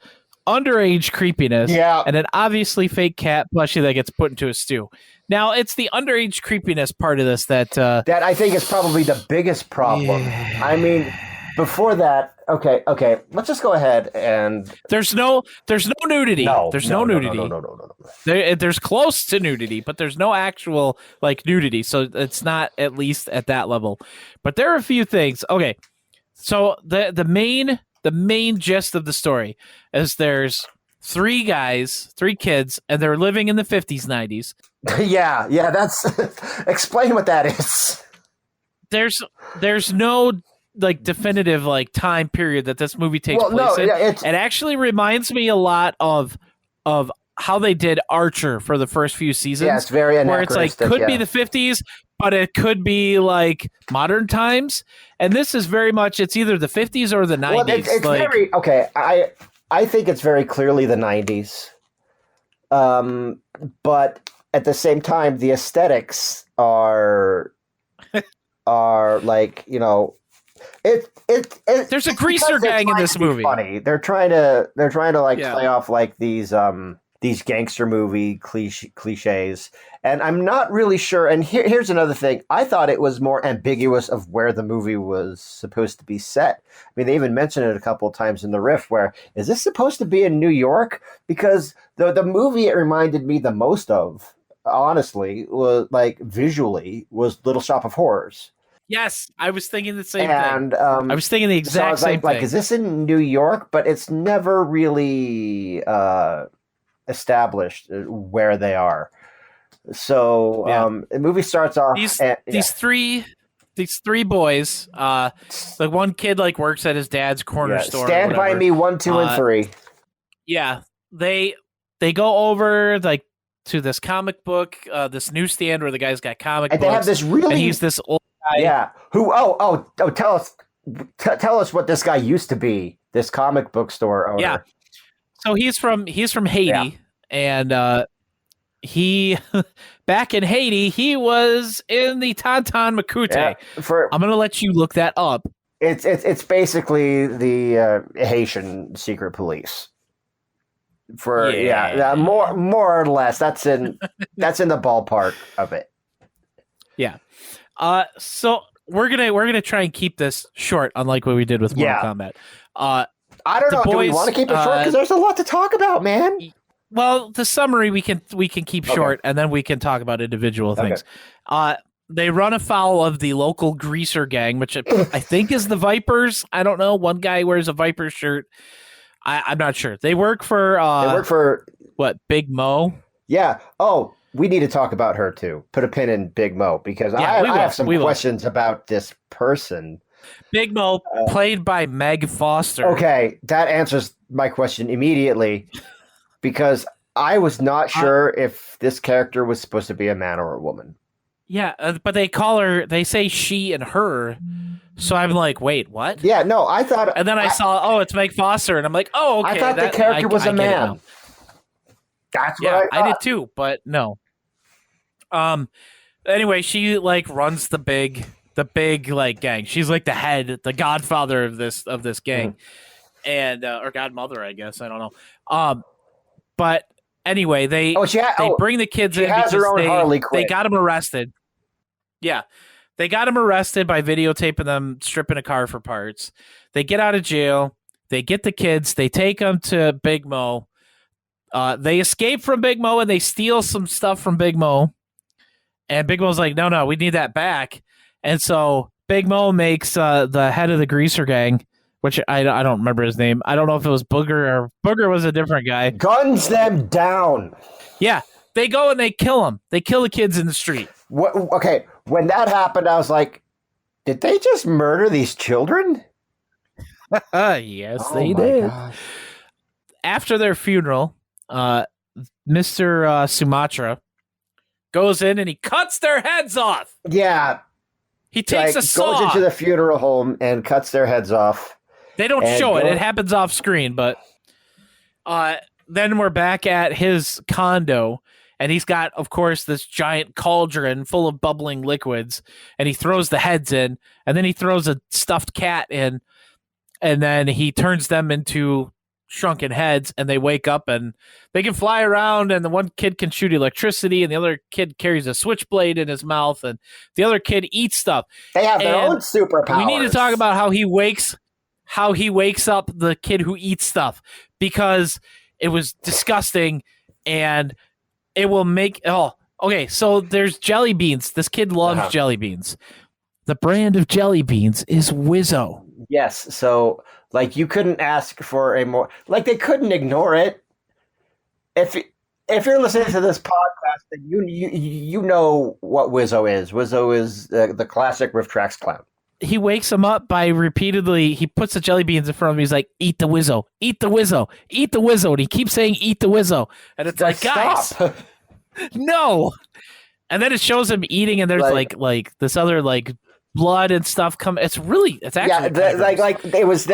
B: underage creepiness, and an obviously fake cat plushie that gets put into a stew. Now, it's the underage creepiness part of this that
C: I think is probably the biggest problem. Yeah. I mean, before that, okay, let's just go ahead and
B: there's no nudity.
C: No,
B: there's no nudity.
C: No.
B: There's close to nudity, but there's no actual like nudity, so it's not at least at that level. But there are a few things. Okay, so the main the main gist of the story is there's three kids, and they're living in the 50s, 90s.
C: Yeah, that's explain what that is.
B: There's no like definitive like time period that this movie takes place in. It actually reminds me a lot of how they did Archer for the first few seasons.
C: Yeah, it's very anachronistic.
B: Where it's like could be the 50s, but it could be like modern times. And this is very much it's either the 50s or the 90s.
C: Well, it's like, very okay. I think it's very clearly the 90s. But at the same time, the aesthetics are like, you know,
B: there's a greaser gang in this movie.
C: Funny. They're trying to like play off like these gangster movie cliches. And I'm not really sure. And here's another thing. I thought it was more ambiguous of where the movie was supposed to be set. I mean, they even mentioned it a couple of times in the riff where, is this supposed to be in New York? Because the movie it reminded me the most of, honestly, was like visually, was Little Shop of Horrors.
B: Yes, I was thinking the same thing. I was thinking the exact same thing.
C: Like, is this in New York? But it's never really established where they are. So the movie starts off.
B: These three boys. Like one kid like works at his dad's corner store.
C: Stand by Me 1, 2, and 3.
B: Yeah, they go over like to this comic book, this newsstand where the guy's got comic books.
C: And they have this really.
B: And he's this old guy.
C: Yeah. Who? Tell us what this guy used to be. This comic book store owner.
B: Yeah. So he's from Haiti, and he back in Haiti, he was in the Tonton Makute.
C: Yeah,
B: I'm gonna let you look that up.
C: It's basically the Haitian secret police. More or less. That's in the ballpark of it.
B: Yeah. So we're gonna try and keep this short, unlike what we did with Mortal Kombat.
C: I don't know. Do we want to keep it short? Because there's a lot to talk about, man.
B: Well, the summary we can keep short, and then we can talk about individual things. They run afoul of the local greaser gang, which I think is the Vipers. I don't know. One guy wears a Viper shirt. I'm not sure. They work for.
C: They work for
B: what? Big Mo.
C: Yeah. Oh, we need to talk about her too. Put a pin in Big Mo because I have some questions about this person.
B: Big Mo, played by Meg Foster.
C: Okay, that answers my question immediately because I was not sure if this character was supposed to be a man or a woman.
B: Yeah, but they say she and her. So I'm like, wait, what?
C: Yeah, no, I thought.
B: And then I saw, it's Meg Foster, and I'm like, oh, okay.
C: I thought the character was a man. That's what I
B: did too, but no. Anyway, she like runs the big like gang. She's like the head, the godfather of this gang, and or godmother, I guess. I don't know. But anyway, they bring the kids in because they got him arrested. Yeah, they got him arrested by videotaping them stripping a car for parts. They get out of jail. They get the kids. They take them to Big Mo. They escape from Big Mo and they steal some stuff from Big Mo. And Big Mo's like, no, we need that back. And so Big Mo makes the head of the greaser gang, which I don't remember his name. I don't know if it was Booger or Booger was a different guy.
C: Guns them down.
B: Yeah, they go and they kill them. They kill the kids in the street.
C: Okay, when that happened, I was like, did they just murder these children?
B: Yes, they did. God. After their funeral, Mr. Sumatra goes in and he cuts their heads off.
C: Yeah.
B: He takes a saw.
C: Goes into the funeral home and cuts their heads off.
B: They don't show it. It happens off screen, but then we're back at his condo, and he's got, of course, this giant cauldron full of bubbling liquids, and he throws the heads in, and then he throws a stuffed cat in, and then he turns them into shrunken heads, and they wake up, and they can fly around, and the one kid can shoot electricity, and the other kid carries a switchblade in his mouth, and the other kid eats stuff.
C: They have their own superpowers.
B: We need to talk about how he wakes up the kid who eats stuff, because it was disgusting, and it will make okay. So there's jelly beans. This kid loves jelly beans. The brand of jelly beans is Wizzo.
C: Yes. So Like, you couldn't ask for a more, like, they couldn't ignore it. If you're listening to this podcast, then you know what Wizzo is. Wizzo is the classic RiffTrax clown.
B: He wakes him up by repeatedly, he puts the jelly beans in front of him. He's like, eat the Wizzo, eat the Wizzo, eat the Wizzo. And he keeps saying, eat the Wizzo. And it's like, guys, no. And then it shows him eating, and there's like this other like blood and stuff come. It's actually
C: it was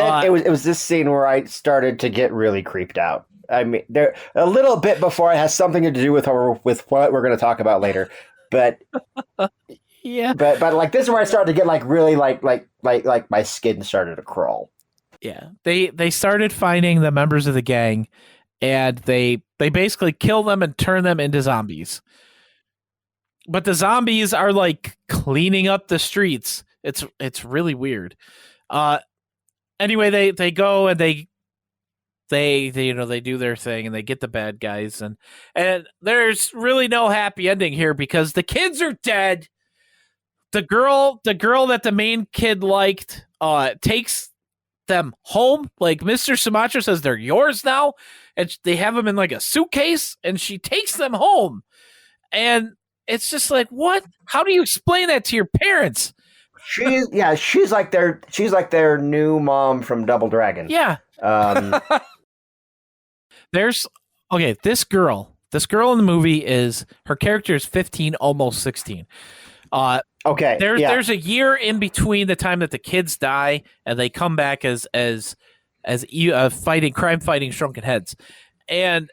C: this scene where I started to get really creeped out. I mean, there a little bit before it has something to do with what we're going to talk about later, but
B: yeah,
C: but like this is where I started to get like really like my skin started to crawl.
B: Yeah, they started finding the members of the gang, and they basically kill them and turn them into zombies. But the zombies are like cleaning up the streets. It's really weird. Anyway, they go and they do their thing, and they get the bad guys, and there's really no happy ending here because the kids are dead. The girl that the main kid liked takes them home. Like Mr. Sumatra says, they're yours now, and they have them in like a suitcase, and she takes them home, and it's just like, what? How do you explain that to your parents?
C: She's like their new mom from Double Dragon.
B: Yeah. This girl in the movie her character is 15, almost 16. There's a year in between the time that the kids die and they come back as crime fighting Shrunken Heads, and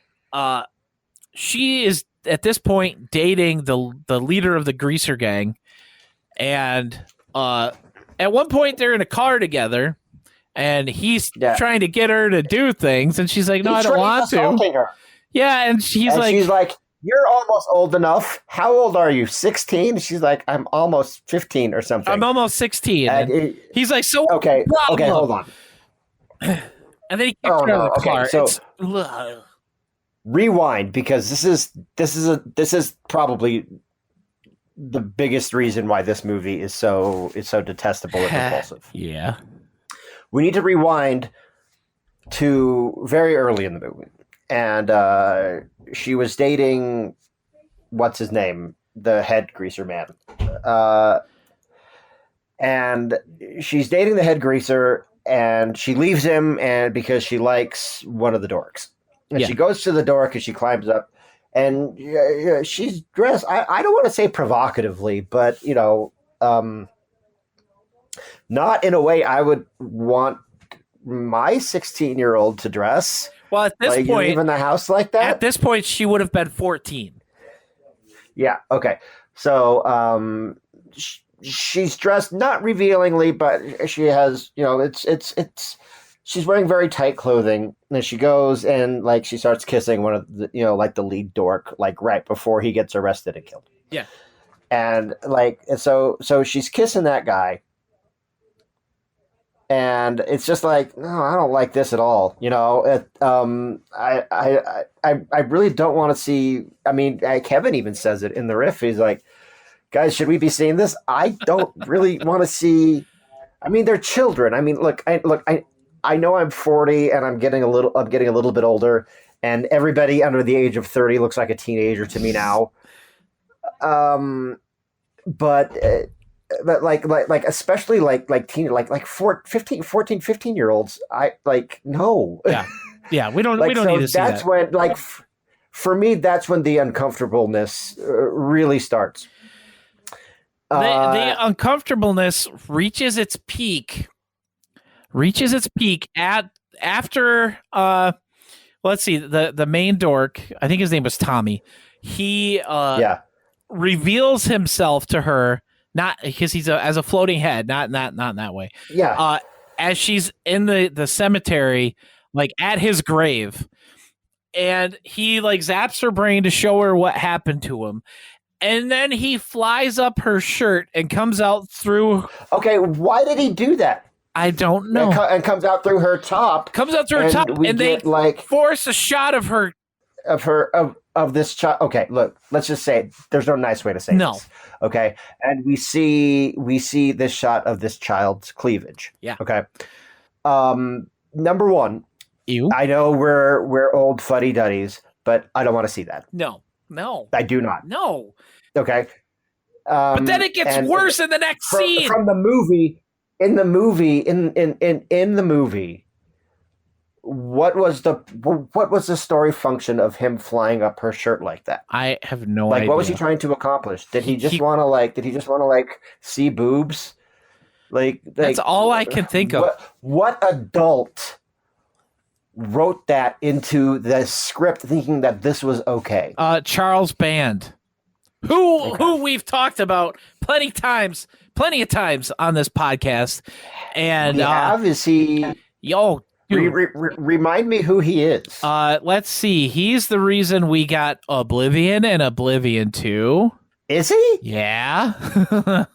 B: she is at this point dating the leader of the greaser gang, and at one point they're in a car together. And he's trying to get her to do things, and she's like, "No, I don't want to."
C: Her.
B: Yeah, and she's like,
C: "You're almost old enough. How old are you? 16?" She's like, "I'm almost 15 or something."
B: "I'm almost 16." And he's like, "So
C: okay, hold on."
B: And then he kicks her out of the car.
C: So rewind, because this is probably the biggest reason why this movie is so detestable and repulsive.
B: Yeah.
C: We need to rewind to very early in the movie. And she was dating, what's his name? The head greaser man. And she's dating the head greaser, and she leaves him because she likes one of the dorks. And she goes to the dork and she climbs up. And she's dressed, I don't want to say provocatively, but, not in a way I would want my 16-year-old to dress.
B: Well, at this point,
C: leaving the house like that.
B: At this point, she would have been 14.
C: Yeah. Okay. So, she's dressed not revealingly, but she has, she's wearing very tight clothing. And she goes and she starts kissing one of the, the lead dork, right before he gets arrested and killed.
B: Yeah. And
C: so she's kissing that guy. And it's just like, no, I don't like this at all. I really don't want to see. I mean, Kevin even says it in the riff. He's like, guys, should we be seeing this? I don't really want to see. I mean, they're children. I mean, I know I'm 40 and I'm getting a little bit older, and everybody under the age of 30 looks like a teenager to me now. But especially teen 15 year olds, I no.
B: Yeah, we don't need to see that.
C: That's when for me, that's when the uncomfortableness really starts.
B: The uncomfortableness reaches its peak at after let's see, the main dork, I think his name was Tommy. He reveals himself to her, not because he's as a floating head, not in that way.
C: Yeah.
B: As she's in the cemetery, at his grave, and he zaps her brain to show her what happened to him. And then he flies up her shirt and comes out through.
C: Okay, why did he do that?
B: I don't know.
C: And comes out through her top.
B: And they force a shot of her. Of this child. Okay, look, let's just say it. There's no nice way to say this. Okay, and we see this shot of this child's cleavage. Yeah.
C: Okay. number one,
B: Ew.
C: I know we're old fuddy-duddies, but I don't want to see that.
B: No.
C: I do not.
B: No.
C: Okay.
B: But then it gets worse in the next scene.
C: From the movie, in the movie, what was the story function of him flying up her shirt like that?
B: I have no idea.
C: What was he trying to accomplish? Did he just want to see boobs? That's
B: all I can think of.
C: What adult wrote that into the script thinking that this was okay?
B: Charles Band, who we've talked about plenty of times on this podcast, and
C: is he? Remind me who he is.
B: Let's see. He's the reason we got Oblivion and Oblivion 2.
C: Is he?
B: Yeah.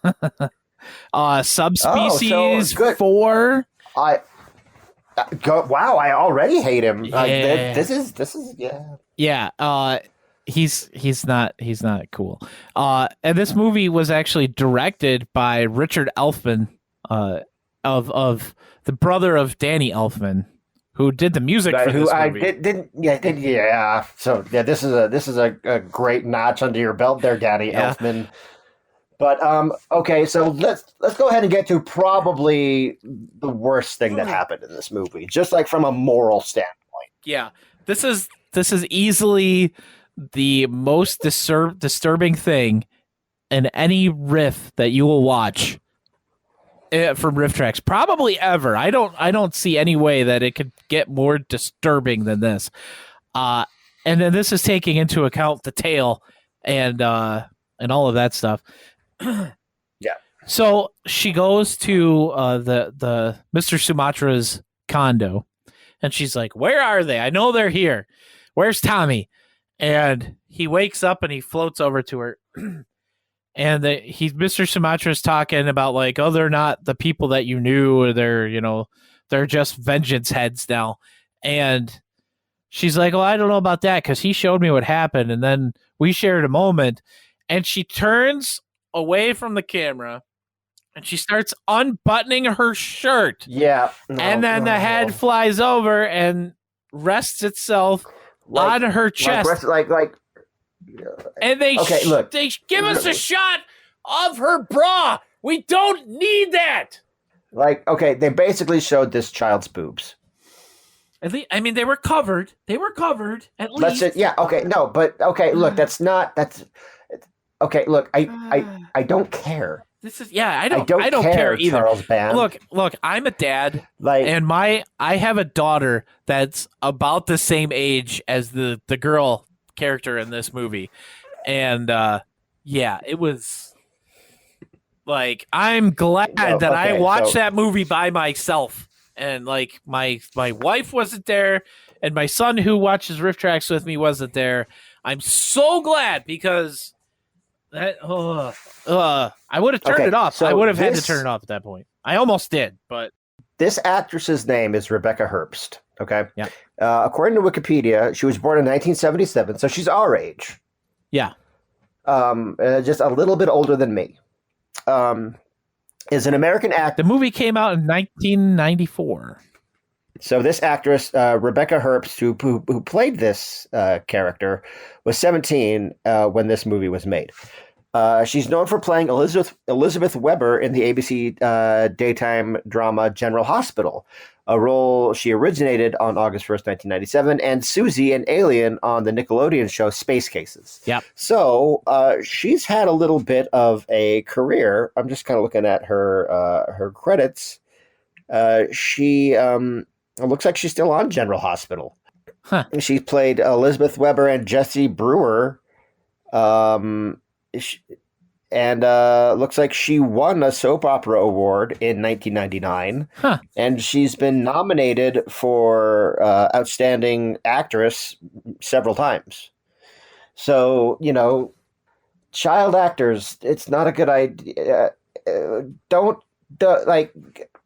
B: Subspecies 4.
C: Wow, I already hate him.
B: Yeah.
C: This is yeah.
B: Yeah. He's not cool. And this movie was actually directed by Richard Elfman, of the brother of Danny Elfman, who did the music for this movie.
C: So yeah, this is a great notch under your belt there, Danny Elfman. But okay, so let's go ahead and get to probably the worst thing that happened in this movie, just like from a moral standpoint.
B: Yeah, this is easily the most disturbing thing in any riff that you will watch from RiffTrax, probably ever. I don't see any way that it could get more disturbing than this. And then this is taking into account the tail and all of that stuff.
C: Yeah.
B: So she goes to the Mr. Sumatra's condo, and she's like, "Where are they? I know they're here. Where's Tommy?" And he wakes up and he floats over to her. And Mr. Sumatra's talking about like, oh, they're not the people that you knew, or they're just vengeance heads now. And she's like, well, I don't know about that, because he showed me what happened, and then we shared a moment. And she turns away from the camera and she starts unbuttoning her shirt.
C: Yeah.
B: And then the head flies over and rests itself on her chest. And they give us a shot of her bra. We don't need that.
C: They basically showed this child's boobs.
B: At least, I mean, they were covered. At least.
C: Look, I don't care.
B: This is I don't care either.
C: Charles Band.
B: Look, I'm a dad, and I have a daughter that's about the same age as the girl character in this movie, and it was like, I'm glad that I watched that movie by myself, and like my wife wasn't there, and my son who watches RiffTrax with me wasn't there. I'm so glad, because that I would have turned it off. So I would have had to turn it off at that point. I almost did, but
C: this actress's name is Rebecca Herbst. Okay.
B: Yeah.
C: According to Wikipedia, she was born in 1977, so she's our age.
B: Yeah.
C: Just a little bit older than me. Is an American actor.
B: The movie came out in 1994.
C: So this actress, Rebecca Herbst, who played this character, was 17 when this movie was made. She's known for playing Elizabeth Weber in the ABC daytime drama General Hospital, a role she originated on August 1st, 1997, and Susie in Alien on the Nickelodeon show Space Cases.
B: Yep.
C: So she's had a little bit of a career. I'm just kind of looking at her credits. It looks like she's still on General Hospital.
B: Huh.
C: She played Elizabeth Weber and Jesse Brewer. And looks like she won a soap opera award in 1999.
B: Huh.
C: And she's been nominated for Outstanding Actress several times. So, child actors, it's not a good idea.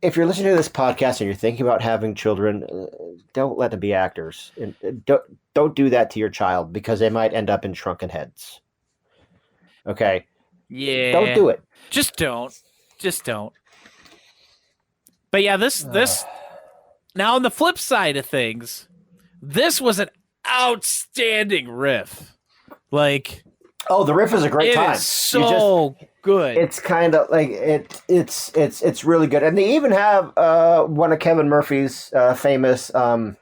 C: If you're listening to this podcast and you're thinking about having children, don't let them be actors. And don't do that to your child, because they might end up in Shrunken Heads. Okay.
B: Yeah.
C: Don't do it.
B: Just don't. But yeah, this Now, on the flip side of things, this was an outstanding riff. Like,
C: oh, the riff is a great time.
B: It's so good.
C: It's kind of like it's really good, and they even have one of Kevin Murphy's famous go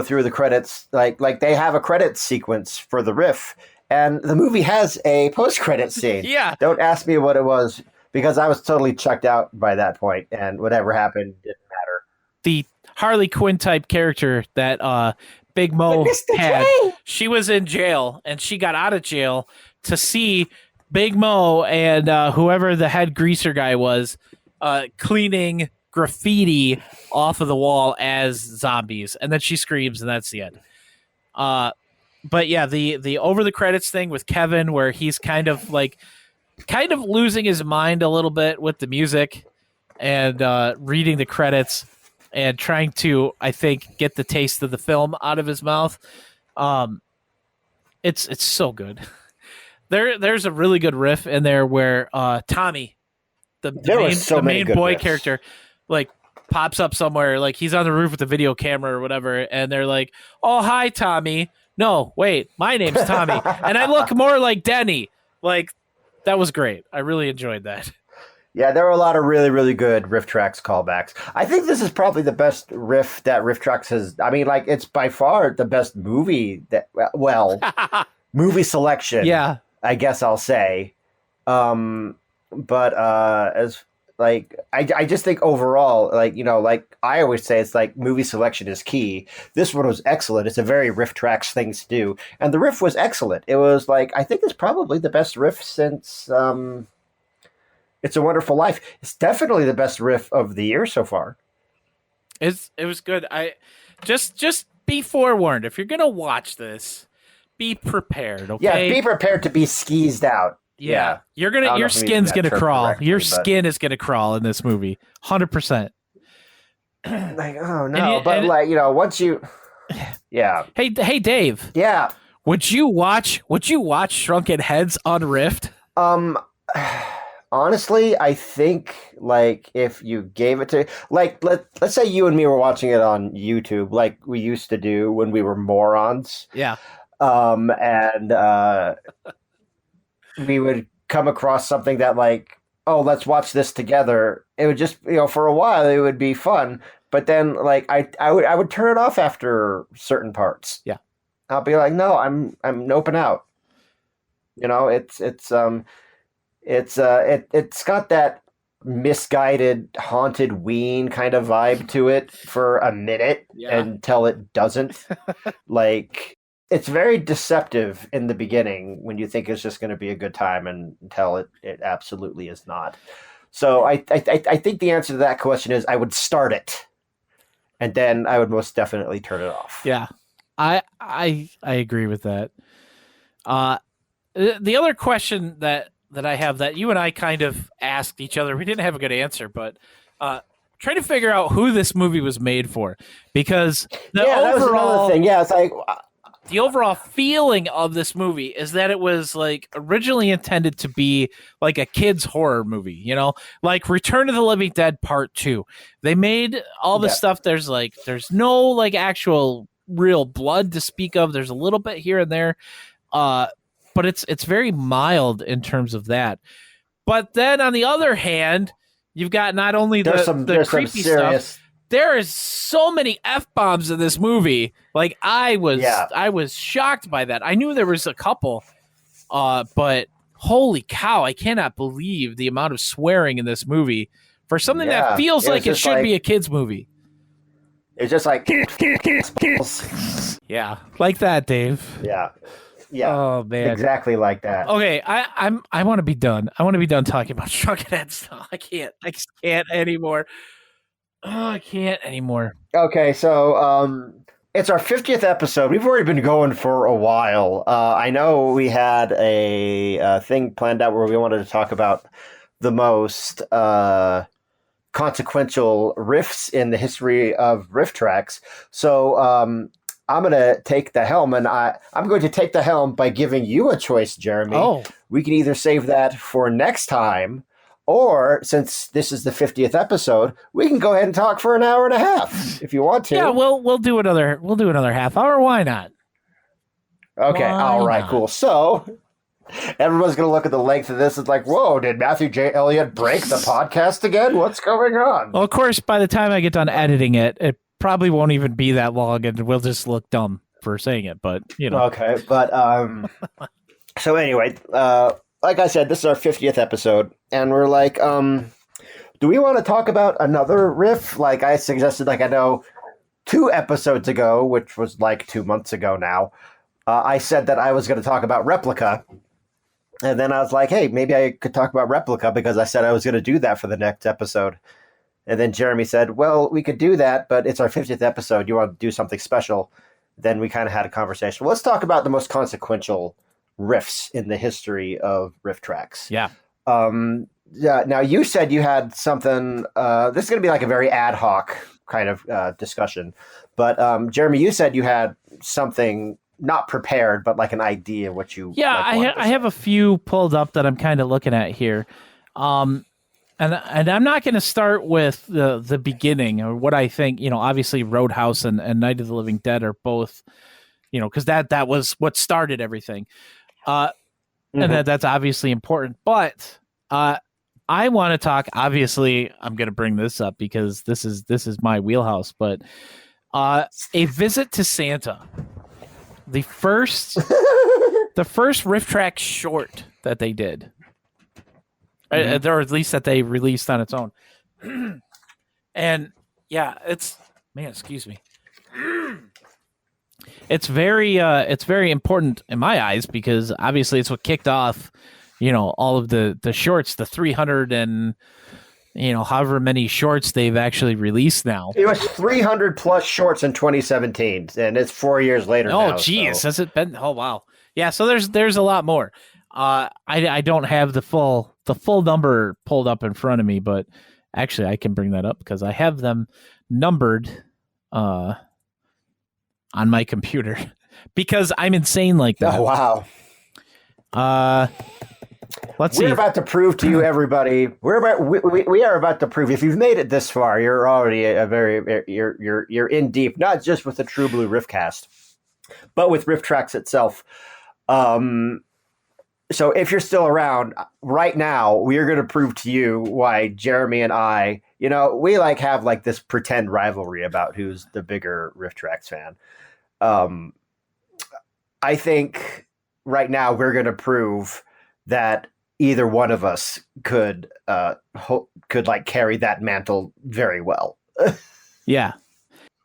C: through the credits. Like they have a credit sequence for the riff, and the movie has a post-credit scene.
B: Yeah.
C: Don't ask me what it was because I was totally checked out by that point, and whatever happened didn't matter.
B: The Harley Quinn type character that Big Mo had, she was in jail, and she got out of jail to see Big Mo and whoever the head greaser guy was cleaning graffiti off of the wall as zombies, and then she screams, and that's the end. But yeah, the over the credits thing with Kevin, where he's kind of losing his mind a little bit with the music and reading the credits and trying to, I think, get the taste of the film out of his mouth. It's so good. There's a really good riff in there where Tommy, the main boy riffs. Character, like pops up somewhere, like he's on the roof with the video camera or whatever, and they're like, "Oh, hi, Tommy." No, wait, my name's Tommy, and I look more like Denny. Like, that was great. I really enjoyed that.
C: Yeah, there were a lot of really, really good RiffTrax callbacks. I think this is probably the best riff that RiffTrax has. I mean, like, it's by far the best movie movie selection.
B: Yeah,
C: I guess I'll say. But as like, I just think overall, like, you know, like I always say, it's like movie selection is key. This one was excellent. It's a very RiffTrax thing to do, and the riff was excellent. It was like, I think it's probably the best riff since It's a Wonderful Life. It's definitely the best riff of the year so far.
B: It was good. I just be forewarned. If you're gonna watch this, be prepared. Okay.
C: Yeah, be prepared to be skeezed out.
B: Yeah. Your skin's gonna crawl. Your skin is gonna crawl in this movie. 100%.
C: Like, oh no, like, you know, once you, yeah.
B: Hey, Dave.
C: Yeah.
B: Would you watch Shrunken Heads on Rift?
C: Honestly, I think, like, if you gave it to, like, let's say you and me were watching it on YouTube, like we used to do when we were morons.
B: Yeah.
C: And we would come across something that, like, oh, let's watch this together. It would just, you know, for a while it would be fun, but then, like, I would turn it off after certain parts.
B: Yeah.
C: I'll be like, no, I'm noping out. You know, it's got that misguided haunted ween kind of vibe to it for a minute until it doesn't. Like, it's very deceptive in the beginning when you think it's just going to be a good time, and until it absolutely is not. So I think the answer to that question is I would start it, and then I would most definitely turn it off.
B: Yeah, I agree with that. The other question that I have that you and I kind of asked each other, we didn't have a good answer, but trying to figure out who this movie was made for, because
C: that was another thing. Yeah, it's like
B: the overall feeling of this movie is that it was like originally intended to be like a kid's horror movie, you know, like Return of the Living Dead Part 2. They made all the stuff. There's no like actual real blood to speak of. There's a little bit here and there. But it's very mild in terms of that. But then on the other hand, you've got not only the creepy stuff. There is so many F-bombs in this movie. Like, I was shocked by that. I knew there was a couple, but holy cow, I cannot believe the amount of swearing in this movie for something that feels like it should be a kid's movie.
C: It's just like
B: yeah, like that, Dave.
C: Yeah. Yeah.
B: Oh man.
C: Exactly like that.
B: Okay, I want to be done. I want to be done talking about Shrunken Heads. I can't anymore. Oh, I can't anymore.
C: Okay, so it's our 50th episode. We've already been going for a while. I know we had a thing planned out where we wanted to talk about the most consequential riffs in the history of RiffTrax. So I'm going to take the helm, and I'm going to take the helm by giving you a choice, Jeremy.
B: Oh.
C: We can either save that for next time, Or since this is the 50th episode, we can go ahead and talk for an hour and a half if you want to.
B: Yeah, we'll do another half hour. Why not?
C: Okay, all right, cool. So everyone's going to look at the length of this. It's like, whoa, did Matthew J. Elliott break the podcast again? What's going on?
B: Well, of course, by the time I get done editing it, it probably won't even be that long, and we'll just look dumb for saying it. But
C: Okay, but so anyway, like I said, this is our 50th episode, and we're like, do we want to talk about another riff? Like I suggested, I know 2 episodes ago, which was like 2 months ago now, I said that I was going to talk about Replica. And then I was like, hey, maybe I could talk about Replica because I said I was going to do that for the next episode. And then Jeremy said, well, we could do that, but it's our 50th episode. You want to do something special? Then we kind of had a conversation. Well, let's talk about the most consequential riffs in the history of RiffTrax.
B: Yeah.
C: Yeah. Now, you said you had something. This is going to be like a very ad hoc kind of discussion. But Jeremy, you said you had something not prepared, but like an idea of what you.
B: Yeah, I have a few pulled up that I'm kind of looking at here. And I'm not going to start with the beginning or what I think, obviously Roadhouse and Night of the Living Dead are both, because that was what started everything. And that's obviously important. But I want to talk, obviously, I'm going to bring this up because this is my wheelhouse, but A Visit to Santa. The first RiffTrax short that they did. Or at least that they released on its own. And yeah, excuse me. It's very important in my eyes because obviously it's what kicked off, all of the shorts, the 300 and however many shorts they've actually released now.
C: It was 300 plus shorts in 2017, and it's 4 years later now.
B: Oh, geez. So. Has it been? Oh, wow. Yeah, so there's a lot more. I don't have the full number pulled up in front of me, but actually I can bring that up because I have them numbered on my computer because I'm insane like that.
C: Oh, wow.
B: Let's see.
C: We're about to prove to you, everybody. We are about to prove. If you've made it this far, you're already you're in deep. Not just with the True Blue Riffcast, but with RiffTrax itself. So if you're still around right now, we are going to prove to you why Jeremy and I, we have this pretend rivalry about who's the bigger RiffTrax fan. I think right now we're going to prove that either one of us could carry that mantle very well.
B: Yeah.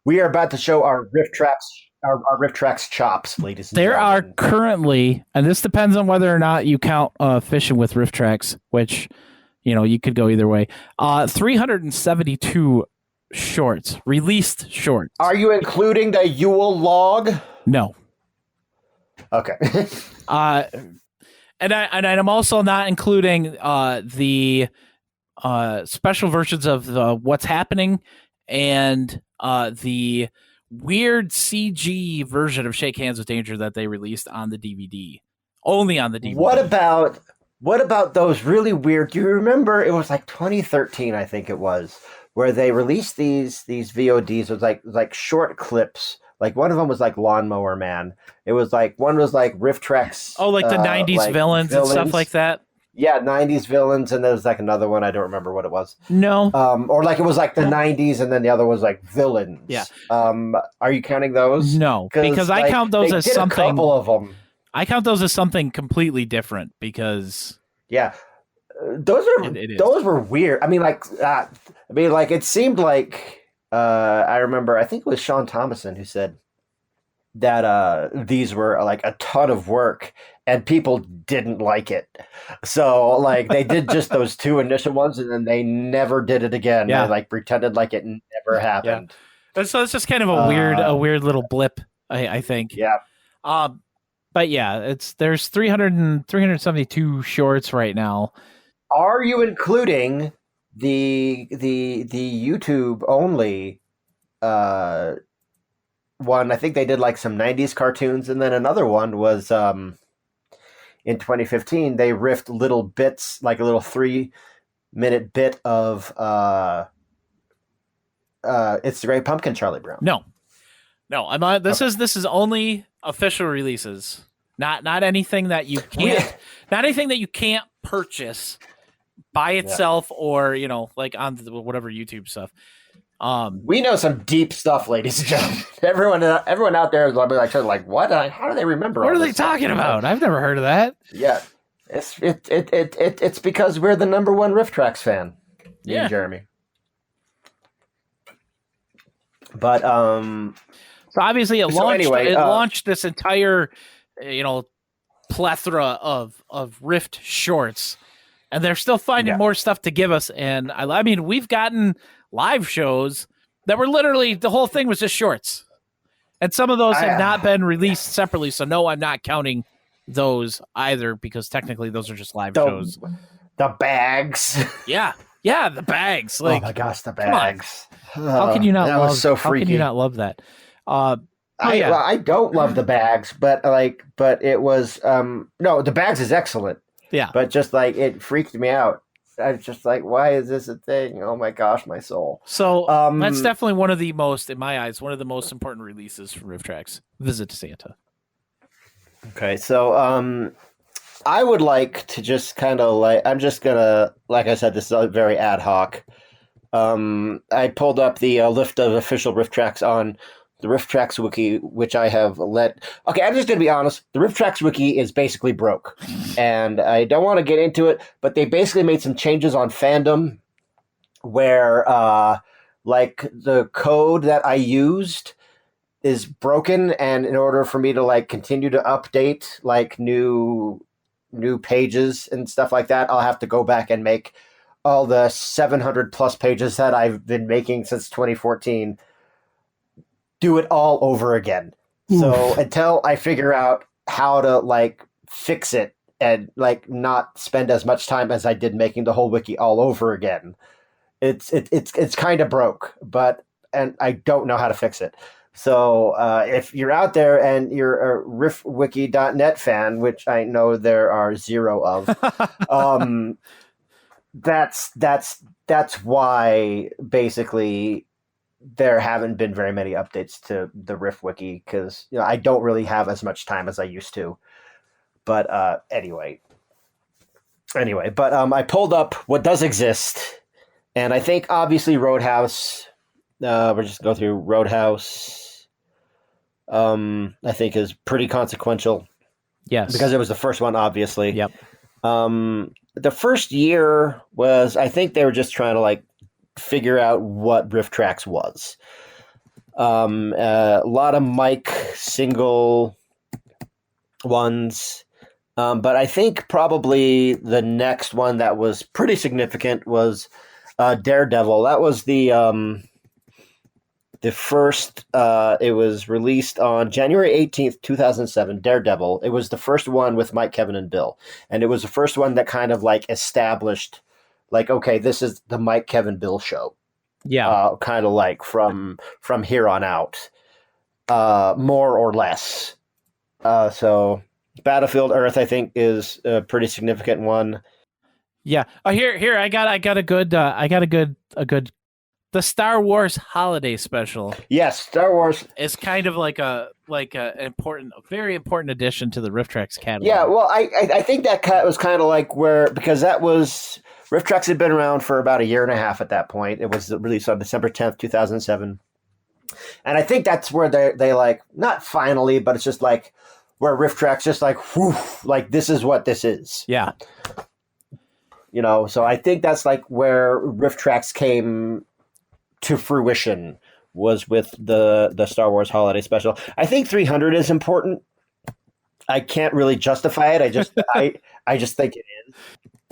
C: We are about to show our RiffTrax chops, ladies and gentlemen.
B: There are currently, and this depends on whether or not you count fishing with RiffTrax, which, you could go either way. 372 shorts, released shorts.
C: Are you including the Yule log?
B: No.
C: Okay.
B: And I'm also not including the special versions of What's Happening and the weird CG version of Shake Hands with Danger that they released on the DVD. Only on the DVD.
C: What about those really weird? Do you remember? It was like 2013, I think it was, where they released these VODs with like short clips. Like one of them was like Lawnmower Man. It was like one was like RiffTrax.
B: Oh, like the 90s villains and stuff like that.
C: Yeah, 90s villains, and there was like another one. I don't remember what it was.
B: No.
C: Or like it was like the 90s, and then the other was like villains.
B: Yeah.
C: Are you counting those?
B: No, because I count those as something.
C: A couple of them.
B: I count those as something completely different because.
C: Yeah, those were weird. I mean, it seemed like. I remember, I think it was Sean Thomason who said that these were like a ton of work and people didn't like it. So they did just those 2 initial ones and then they never did it again.
B: Yeah.
C: They pretended like it never happened.
B: Yeah. So it's just kind of a weird little blip, I think.
C: Yeah.
B: But yeah, there's 372 shorts right now.
C: Are you including the YouTube only one? I think they did like some 90s cartoons, and then another one was in 2015 they riffed little bits, like a little 3 minute bit of It's the Great Pumpkin, Charlie Brown.
B: No, I'm not. This is only official releases, not anything that you can't, not anything that you can't purchase by itself or like on whatever YouTube stuff.
C: We know some deep stuff, ladies and gentlemen. Everyone out there is like, what? How do they remember?
B: What are they talking about? I've never heard of that.
C: Yeah, it's because we're the number one RiffTrax fan. Me and Jeremy. But
B: so obviously it launched this entire plethora of Rift shorts, and they're still finding more stuff to give us. And I mean, we've gotten live shows that were literally the whole thing was just shorts, and some of those have not been released separately. So no, I'm not counting those either because technically those are just live shows.
C: The bags,
B: the bags. Like,
C: oh my gosh, the bags.
B: How can you not?
C: That was so freaky.
B: How can you not love that?
C: I don't love the bags, but it was no, the bags is excellent.
B: Yeah,
C: but just like it freaked me out. I was just like, why is this a thing? Oh my gosh, my soul.
B: So that's definitely one of the most, in my eyes, one of the most important releases from RiffTrax. Visit to Santa.
C: Okay, so I would like to just kind of I'm just gonna, like I said, this is very ad hoc. I pulled up the list of official RiffTrax on the RiffTrax wiki, which I have let. Okay, I'm just going to be honest. The RiffTrax wiki is basically broke, and I don't want to get into it, but they basically made some changes on fandom where, the code that I used is broken, and in order for me to continue to update new pages and stuff like that, I'll have to go back and make all the 700 plus pages that I've been making since 2014. Do it all over again. Oof. So until I figure out how to fix it and not spend as much time as I did making the whole wiki all over again, it's kind of broke, and I don't know how to fix it. So if you're out there and you're a riffwiki.net fan, which I know there are zero of, that's why basically there haven't been very many updates to the Riff Wiki because I don't really have as much time as I used to. But anyway, but I pulled up what does exist, and I think obviously Roadhouse. We're just going to go through Roadhouse. I think is pretty consequential.
B: Yes,
C: because it was the first one, obviously.
B: Yep.
C: The first year was, I think they were just trying to figure out what RiffTrax was. A lot of mic single ones. But I think probably the next one that was pretty significant was Daredevil. That was the first, it was released on January 18th, 2007, Daredevil. It was the first one with Mike, Kevin, and Bill. And it was the first one that kind of established, okay, this is the Mike, Kevin, Bill show. Yeah. Kind of from here on out, more or less. So Battlefield Earth, I think, is a pretty significant one.
B: Yeah. Oh, here, I got a good, the Star Wars holiday special.
C: Yes, Star Wars
B: is kind of a very important addition to the RiffTrax catalog.
C: Yeah, well, I think that was kind of because that was RiffTrax had been around for about a year and a half at that point. It was released on December 10th, 2007, and I think that's where they not finally, but it's just where RiffTrax just whew, this is what this is.
B: Yeah,
C: so I think that's where RiffTrax came to fruition, was with the Star Wars holiday special. I think 300 is important. I can't really justify it. I just think it is.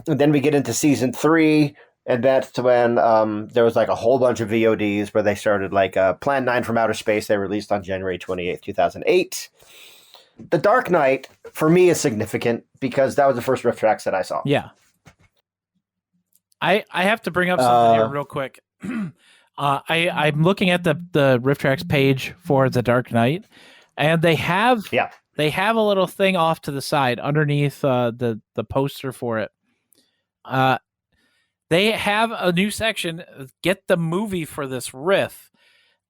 C: And then we get into season 3, and that's when there was a whole bunch of VODs where they started Plan 9 from Outer Space. They released on January 28th, 2008. The Dark Knight for me is significant because that was the first RiffTrax that I saw.
B: Yeah. I have to bring up something here real quick. I'm looking at the RiffTrax page for The Dark Knight, and they have a little thing off to the side underneath the poster for it. they have a new section, get the movie for this riff.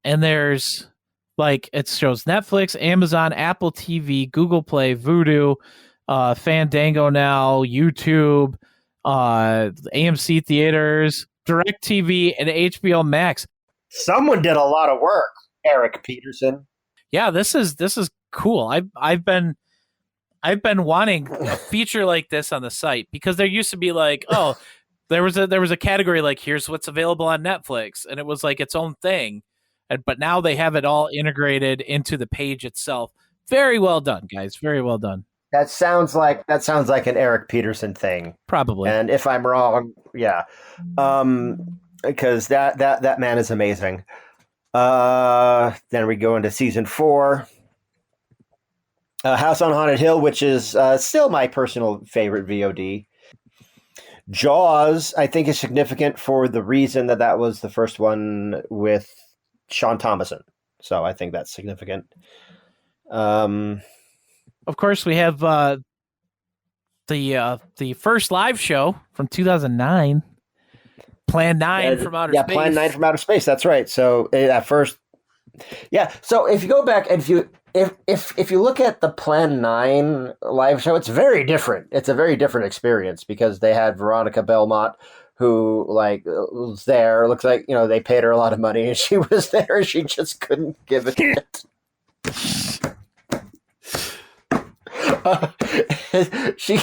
B: And there's like, it shows Netflix, Amazon, Apple TV, Google Play, Vudu, Fandango Now, YouTube, AMC Theaters, DirecTV, and HBO Max.
C: Someone did a lot of work, Eric Peterson.
B: Yeah, this is cool. I've been wanting a feature like this on the site, because there used to be like, oh, there was a category like, here's what's available on Netflix, and it was like its own thing. But now they have it all integrated into the page itself. Very well done, guys. Very well done.
C: That sounds like an Eric Peterson thing,
B: probably.
C: And if I'm wrong, yeah, because that man is amazing. Then we go into season 4, House on Haunted Hill, which is still my personal favorite VOD. Jaws, I think, is significant for the reason that was the first one with Sean Thomason. So I think that's significant.
B: Of course, we have the first live show from 2009, Plan 9 from Outer Space.
C: Yeah, Plan 9 from Outer Space. That's right. So at first, yeah. So if you go back and if you look at the Plan 9 live show, it's very different. It's a very different experience because they had Veronica Belmont, who was there. It looks like, they paid her a lot of money and she was there and she just couldn't give a shit. She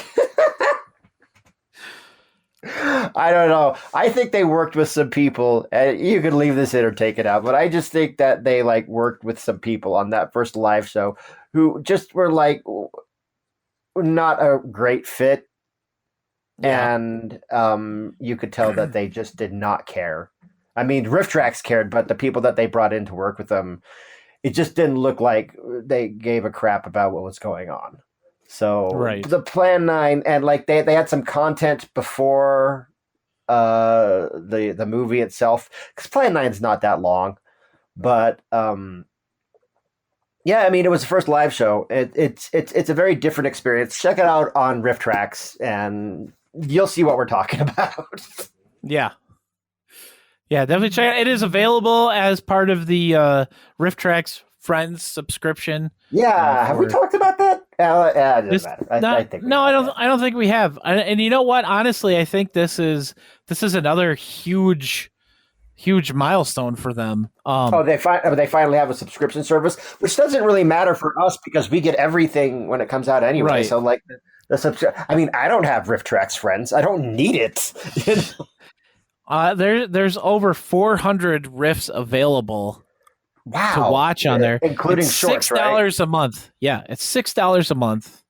C: I don't know. I think they worked with some people, and you can leave this in or take it out, but I just think that they worked with some people on that first live show who just were not a great fit. Yeah. And you could tell that they just did not care. I mean, RiffTrax cared, but the people that they brought in to work with them, it just didn't look like they gave a crap about what was going on. So right. The Plan 9, and they had some content before the movie itself, because Plan 9's not that long, but yeah, I mean, it was the first live show. It's a very different experience. Check it out on RiffTrax, and you'll see what we're talking about.
B: Yeah, definitely check it. It is available as part of the RiffTrax Friends subscription.
C: Yeah, have we talked about that? It doesn't matter. I think
B: I don't think we have. And you know what? Honestly, I think this is another huge milestone for them.
C: They finally have a subscription service, which doesn't really matter for us because we get everything when it comes out anyway. Right. So I mean, I don't have RiffTrax Friends. I don't need it.
B: There's over 400 riffs available.
C: Wow.
B: To watch on there,
C: including
B: it's
C: shorts,
B: $6
C: right?
B: a month. Yeah, it's $6 a month.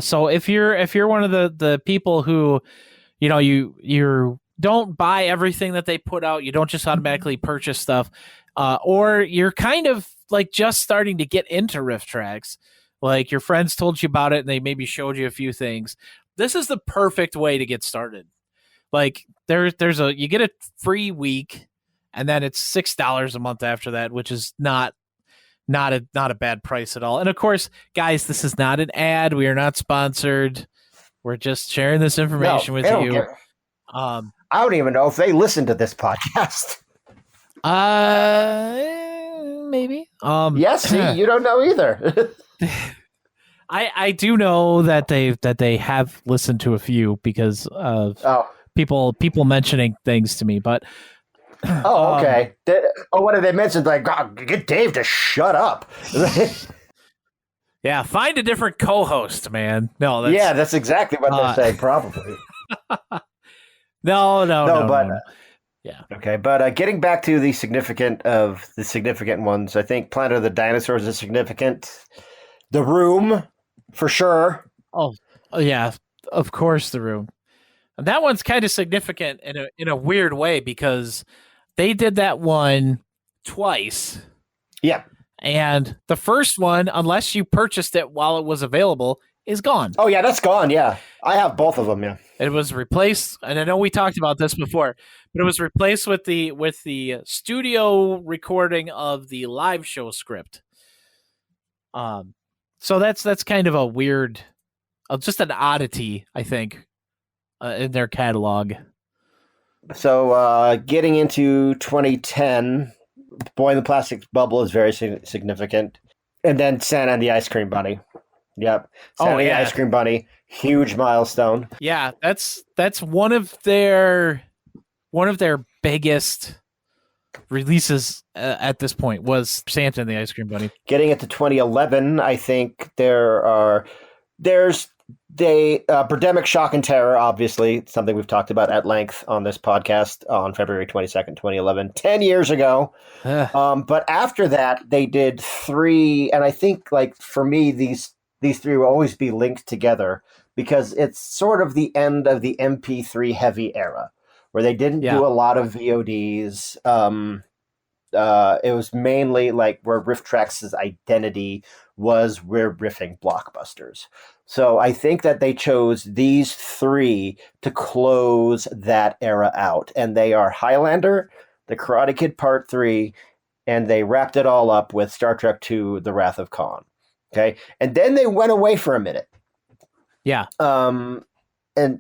B: So if you're one of the people who, you don't buy everything that they put out, you don't just automatically purchase stuff, or you're kind of just starting to get into RiffTrax, your friends told you about it and they maybe showed you a few things. This is the perfect way to get started. You get a free week. And then it's $6 a month after that, which is not a bad price at all. And of course, guys, this is not an ad. We are not sponsored. We're just sharing this information with you.
C: I don't even know if they listen to this podcast.
B: Maybe.
C: Yes, see, you don't know either.
B: I do know that they have listened to a few because of people mentioning things to me, but.
C: Oh, okay. What did they mention? God, get Dave to shut up.
B: Yeah, find a different co-host, man. No,
C: that's exactly what they're saying, probably.
B: No.
C: Yeah. Okay, but getting back to the significant ones, I think Planet of the Dinosaurs is significant. The Room, for sure.
B: Oh yeah, of course, The Room. And that one's kind of significant in a weird way because they did that one twice.
C: Yeah.
B: And the first one, unless you purchased it while it was available, is gone.
C: Oh, yeah, that's gone, yeah. I have both of them, yeah.
B: It was replaced, and I know we talked about this before, but it was replaced with the studio recording of the live show script. So that's kind of a weird, just an oddity, I think, in their catalog.
C: So getting into 2010, Boy in the Plastic Bubble is very significant. And then Santa and the Ice Cream Bunny. Yep. Santa and the Ice Cream Bunny, huge milestone.
B: Yeah, that's one of their biggest releases at this point was Santa and the Ice Cream Bunny.
C: Getting into 2011, I think there's Birdemic Shock and Terror, obviously, something we've talked about at length on this podcast on February 22nd, 2011, 10 years ago. But after that, they did 3, and I think, like, for me, these 3 will always be linked together because it's sort of the end of the MP3 heavy era, where they didn't do a lot of VODs. It was mainly like where RiffTrax's identity was, we're riffing blockbusters. So I think that they chose these 3 to close that era out. And they are Highlander, The Karate Kid Part 3, and they wrapped it all up with Star Trek II, The Wrath of Khan. Okay. And then they went away for a minute.
B: Yeah.
C: And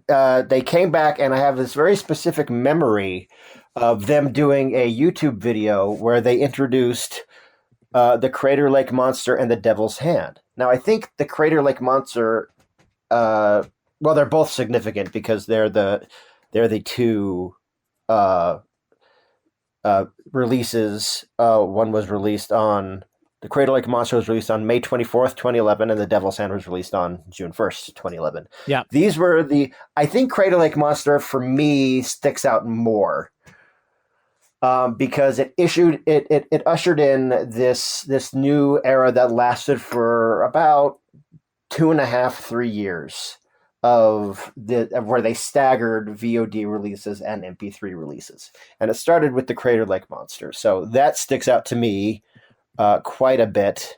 C: they came back, and I have this very specific memory of them doing a YouTube video where they introduced the Crater Lake Monster and the Devil's Hand. Now, I think the Crater Lake Monster, well, they're both significant because they're the 2 releases. One was released on the Crater Lake Monster was released on May 24th, 2011, and the Devil's Hand was released on June 1st, 2011.
B: Yeah,
C: these were I think Crater Lake Monster for me sticks out more. Because it ushered in this new era that lasted for about 2.5, 3 years of where they staggered VOD releases and MP3 releases, and it started with the Crater Lake Monster. So that sticks out to me quite a bit.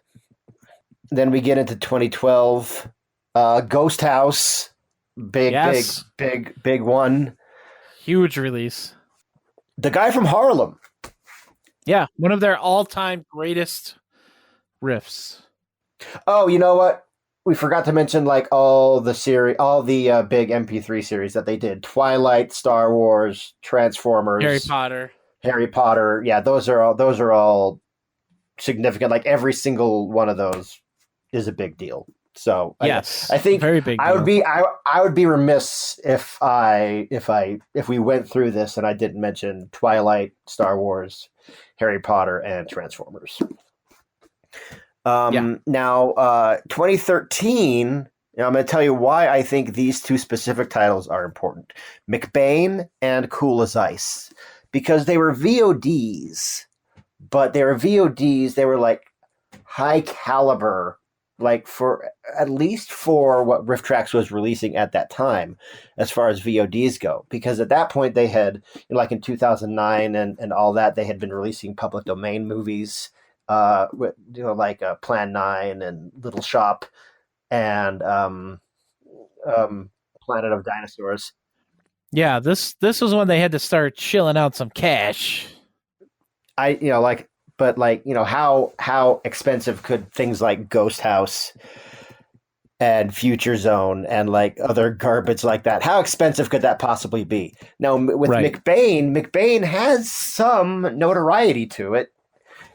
C: Then we get into 2012, Ghost House, big one,
B: huge release.
C: The Guy from Harlem.
B: Yeah, one of their all-time greatest riffs.
C: Oh, you know what? We forgot to mention like all the big MP3 series that they did. Twilight, Star Wars, Transformers, Harry Potter. Yeah, those are all significant. Like every single one of those is a big deal. So
B: yes,
C: I think
B: very big deal.
C: I would be remiss if we went through this and I didn't mention Twilight, Star Wars, Harry Potter, and Transformers. Now, 2013. I'm going to tell you why I think these 2 specific titles are important: McBain and Cool as Ice, because they were VODs, but they were like high caliber. Like for at least for what RiffTrax was releasing at that time, as far as VODs go, because at that point they had, like in 2009 and all that, they had been releasing public domain movies, with like Plan 9 and Little Shop and Planet of Dinosaurs.
B: Yeah, this was when they had to start chilling out some cash.
C: But how expensive could things like Ghost House and Future Zone and like other garbage like that, how expensive could that possibly be? Now with McBain has some notoriety to it,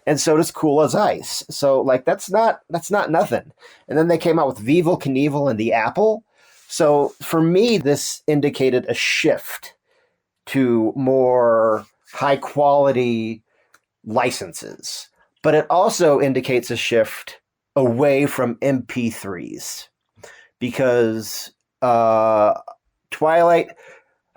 C: and so does Cool as Ice. So like that's not nothing. And then they came out with Vival Knievel and The Apple. So for me, this indicated a shift to more high quality licenses, but it also indicates a shift away from MP3s, because Twilight,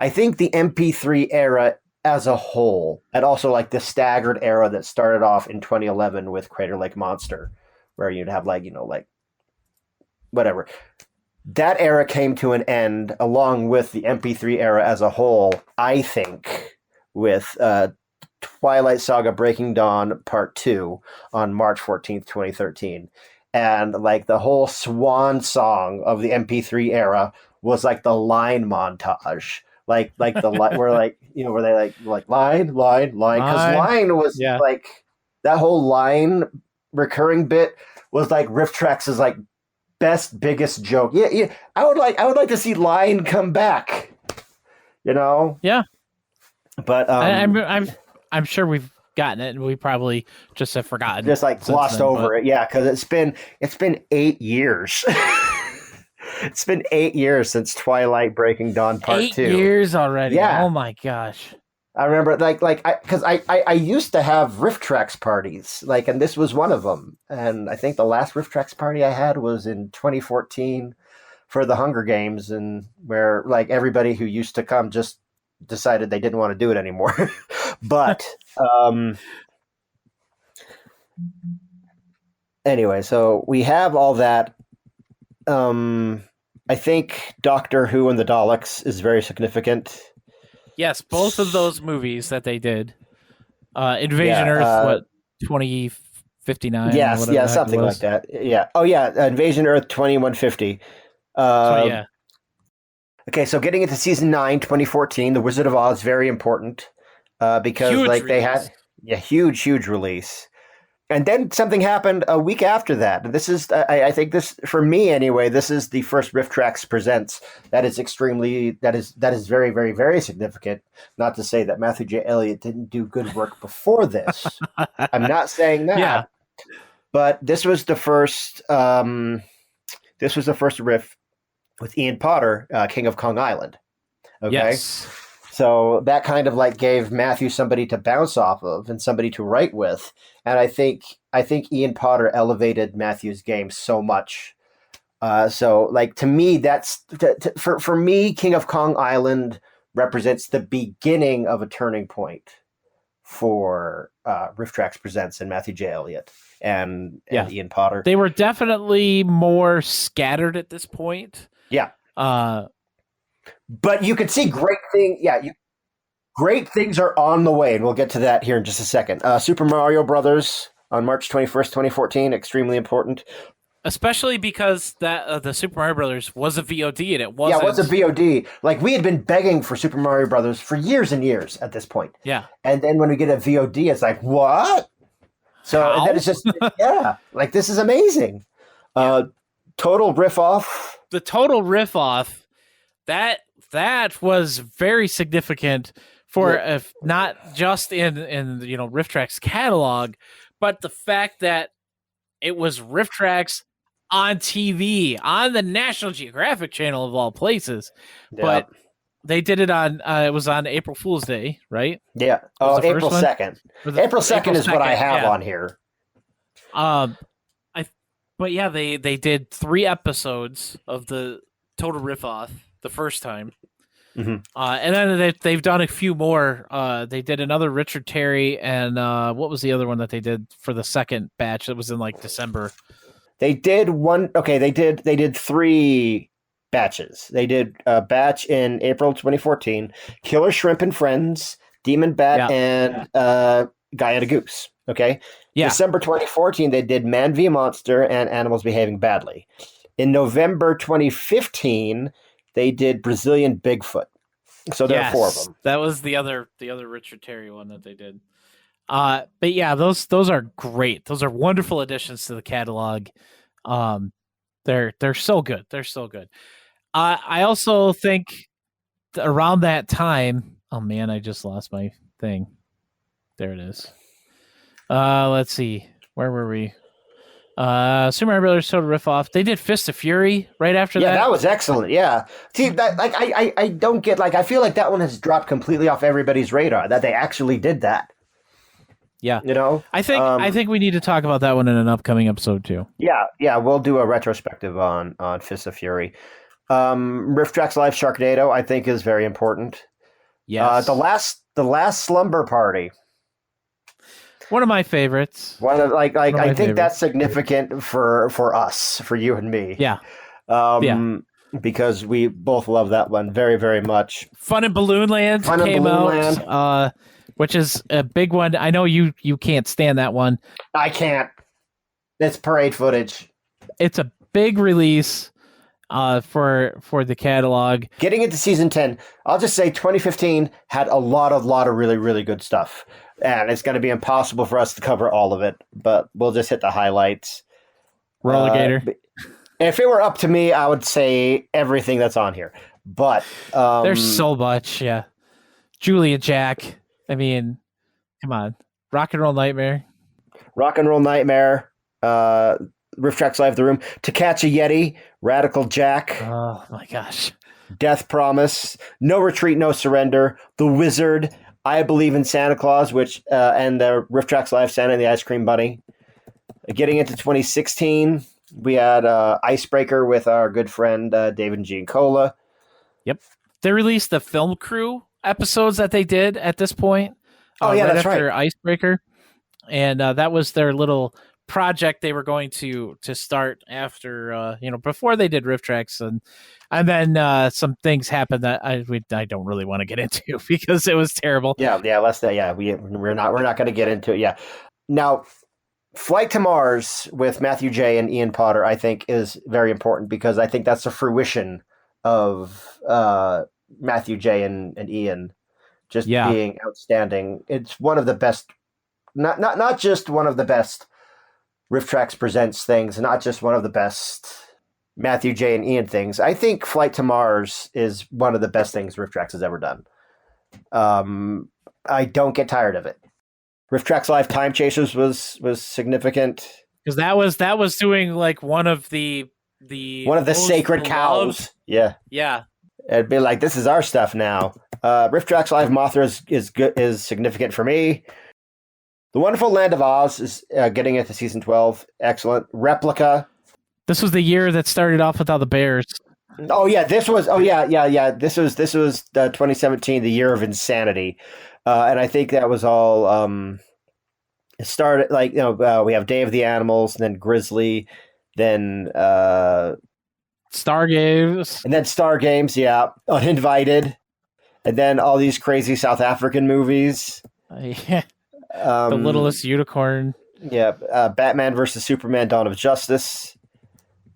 C: I think the MP3 era as a whole, and also like the staggered era that started off in 2011 with Crater Lake Monster, where you'd have like whatever, that era came to an end along with the MP3 era as a whole, I think, with Twilight Saga Breaking Dawn Part 2 on March 14th, 2013. And like the whole swan song of the MP3 era was like the line montage. Like the where like, where they like line, because line was like that whole line recurring bit was like RiffTrax's like biggest joke. Yeah. I would like to see line come back.
B: Yeah.
C: But
B: I'm sure we've gotten it, and we probably just have forgotten,
C: just like glossed over it. Yeah, because it's been 8 yeyears. It's been 8 years since Twilight Breaking Dawn Part 2.
B: 8 years already.
C: Yeah.
B: Oh my gosh.
C: I remember because I used to have RiffTrax parties, and this was one of them. And I think the last RiffTrax party I had was in 2014 for the Hunger Games, and where everybody who used to come just decided they didn't want to do it anymore. But anyway, so we have all that. I think Doctor Who and the Daleks is very significant.
B: Yes, both of those movies that they did. Invasion Earth, 2059?
C: Yes, yeah, something like that. Yeah. Oh, yeah, Invasion Earth 2150.
B: Yeah.
C: Okay, so getting into season 9, 2014, The Wizard of Oz, very important because
B: Huge
C: they had huge release. And then something happened a week after that. This is, I think this, for me anyway, this is the first RiffTrax Presents. That is very, very, very significant. Not to say that Matthew J. Elliott didn't do good work before this. I'm not saying that.
B: Yeah.
C: But this was the first riff with Ian Potter, King of Kong Island. Okay.
B: Yes.
C: So that kind of gave Matthew somebody to bounce off of and somebody to write with. And I think Ian Potter elevated Matthew's game so much. So to me, that's for me, King of Kong Island represents the beginning of a turning point for RiffTrax Presents and Matthew J. Elliott and Ian Potter.
B: They were definitely more scattered at this point.
C: Yeah. But you can see great things. Yeah, great things are on the way, and we'll get to that here in just a second. Super Mario Brothers on March 21st, 2014, extremely important.
B: Especially because that the Super Mario Brothers was a VOD, and it wasn't.
C: Yeah, it was a VOD. We had been begging for Super Mario Brothers for years and years at this point.
B: Yeah.
C: And then when we get a VOD, it's like, what? So and then it's just, this is amazing. Total riff off.
B: The total riff off, that was very significant for not just in RiffTrax catalog, but the fact that it was RiffTrax on TV on the National Geographic Channel of all places. Yeah. But they did it on it was on April Fool's Day, right?
C: Yeah. Oh, April 2nd. April 2nd is what I have on here.
B: But yeah, they did 3 episodes of the Total Riff Off the first time.
C: Mm-hmm.
B: And then they've done a few more. They did another Richard Terry, and what was the other one that they did for the second batch? That was in December.
C: They did one. Okay, they did 3 batches. They did a batch in April 2014, Killer Shrimp and Friends, Demon Bat, and Guy and a Goose. Okay. Yeah. December 2014, they did Man v Monster and Animals Behaving Badly. In November 2015, they did Brazilian Bigfoot. So there are 4 of them.
B: That was the other Richard Terry one that they did. But yeah, those are great. Those are wonderful additions to the catalog. They're so good. They're so good. I also think around that time. Oh man, I just lost my thing. There it is. Let's see. Where were we? Super Mario Brothers Total Riff Off. They did Fist of Fury right after that.
C: Yeah, that was excellent. Yeah. See, I don't get I feel like that one has dropped completely off everybody's radar that they actually did that.
B: Yeah.
C: I
B: think we need to talk about that one in an upcoming episode too.
C: Yeah, we'll do a retrospective on Fist of Fury. RiffTrax Live Sharknado, I think, is very important.
B: Yes.
C: The last Slumber Party.
B: One of my favorites.
C: I think that's significant for us, for you and me.
B: Yeah.
C: Because we both love that one very, very much.
B: Fun in Balloon Land came out, which is a big one. I know you can't stand that one.
C: I can't. It's parade footage.
B: It's a big release for the catalog.
C: Getting into season 10, I'll just say 2015 had a lot of really, really good stuff. And it's going to be impossible for us to cover all of it, but we'll just hit the highlights.
B: Rolligator.
C: If it were up to me, I would say everything that's on here. But
B: there's so much, yeah. Julia Jack. I mean, come on. Rock and Roll Nightmare.
C: Rock and Roll Nightmare. RiffTrax Live The Room. To Catch a Yeti. Radical Jack.
B: Oh my gosh.
C: Death Promise. No Retreat, No Surrender. The Wizard. I Believe in Santa Claus, which and the RiffTrax Live Santa and the Ice Cream Bunny. Getting into 2016, we had Icebreaker with our good friend David and Gene Cola.
B: Yep. They released the Film Crew episodes that they did at this point.
C: Oh, yeah,
B: right
C: that's
B: after
C: right.
B: Icebreaker. And that was their little project they were going to start after, before they did RiffTrax. And then some things happened that I don't really want to get into because it was terrible.
C: Yeah, we're not going to get into it. Yeah. Now, Flight to Mars with Matthew J. and Ian Potter, I think, is very important because I think that's the fruition of Matthew J. and Ian just being outstanding. It's one of the best, not just one of the best RiffTrax Presents things, not just one of the best Matthew J. and Ian things. I think Flight to Mars is one of the best things RiffTrax has ever done. I don't get tired of it. RiffTrax Live Time Chasers was significant
B: because that was doing like one of the
C: sacred cows. Yeah. It'd be like, this is our stuff now. RiffTrax Live Mothra is significant for me. The Wonderful Land of Oz is getting into season 12. Excellent. Replica.
B: This was the year that started off with all the bears.
C: Oh yeah, this was 2017, the year of insanity. And I think that was all it started like, we have Day of the Animals, and then Grizzly, then
B: Star Games.
C: And then Star Games, yeah. Uninvited. And then all these crazy South African movies.
B: The Littlest Unicorn.
C: Yeah. Batman versus Superman, Dawn of Justice.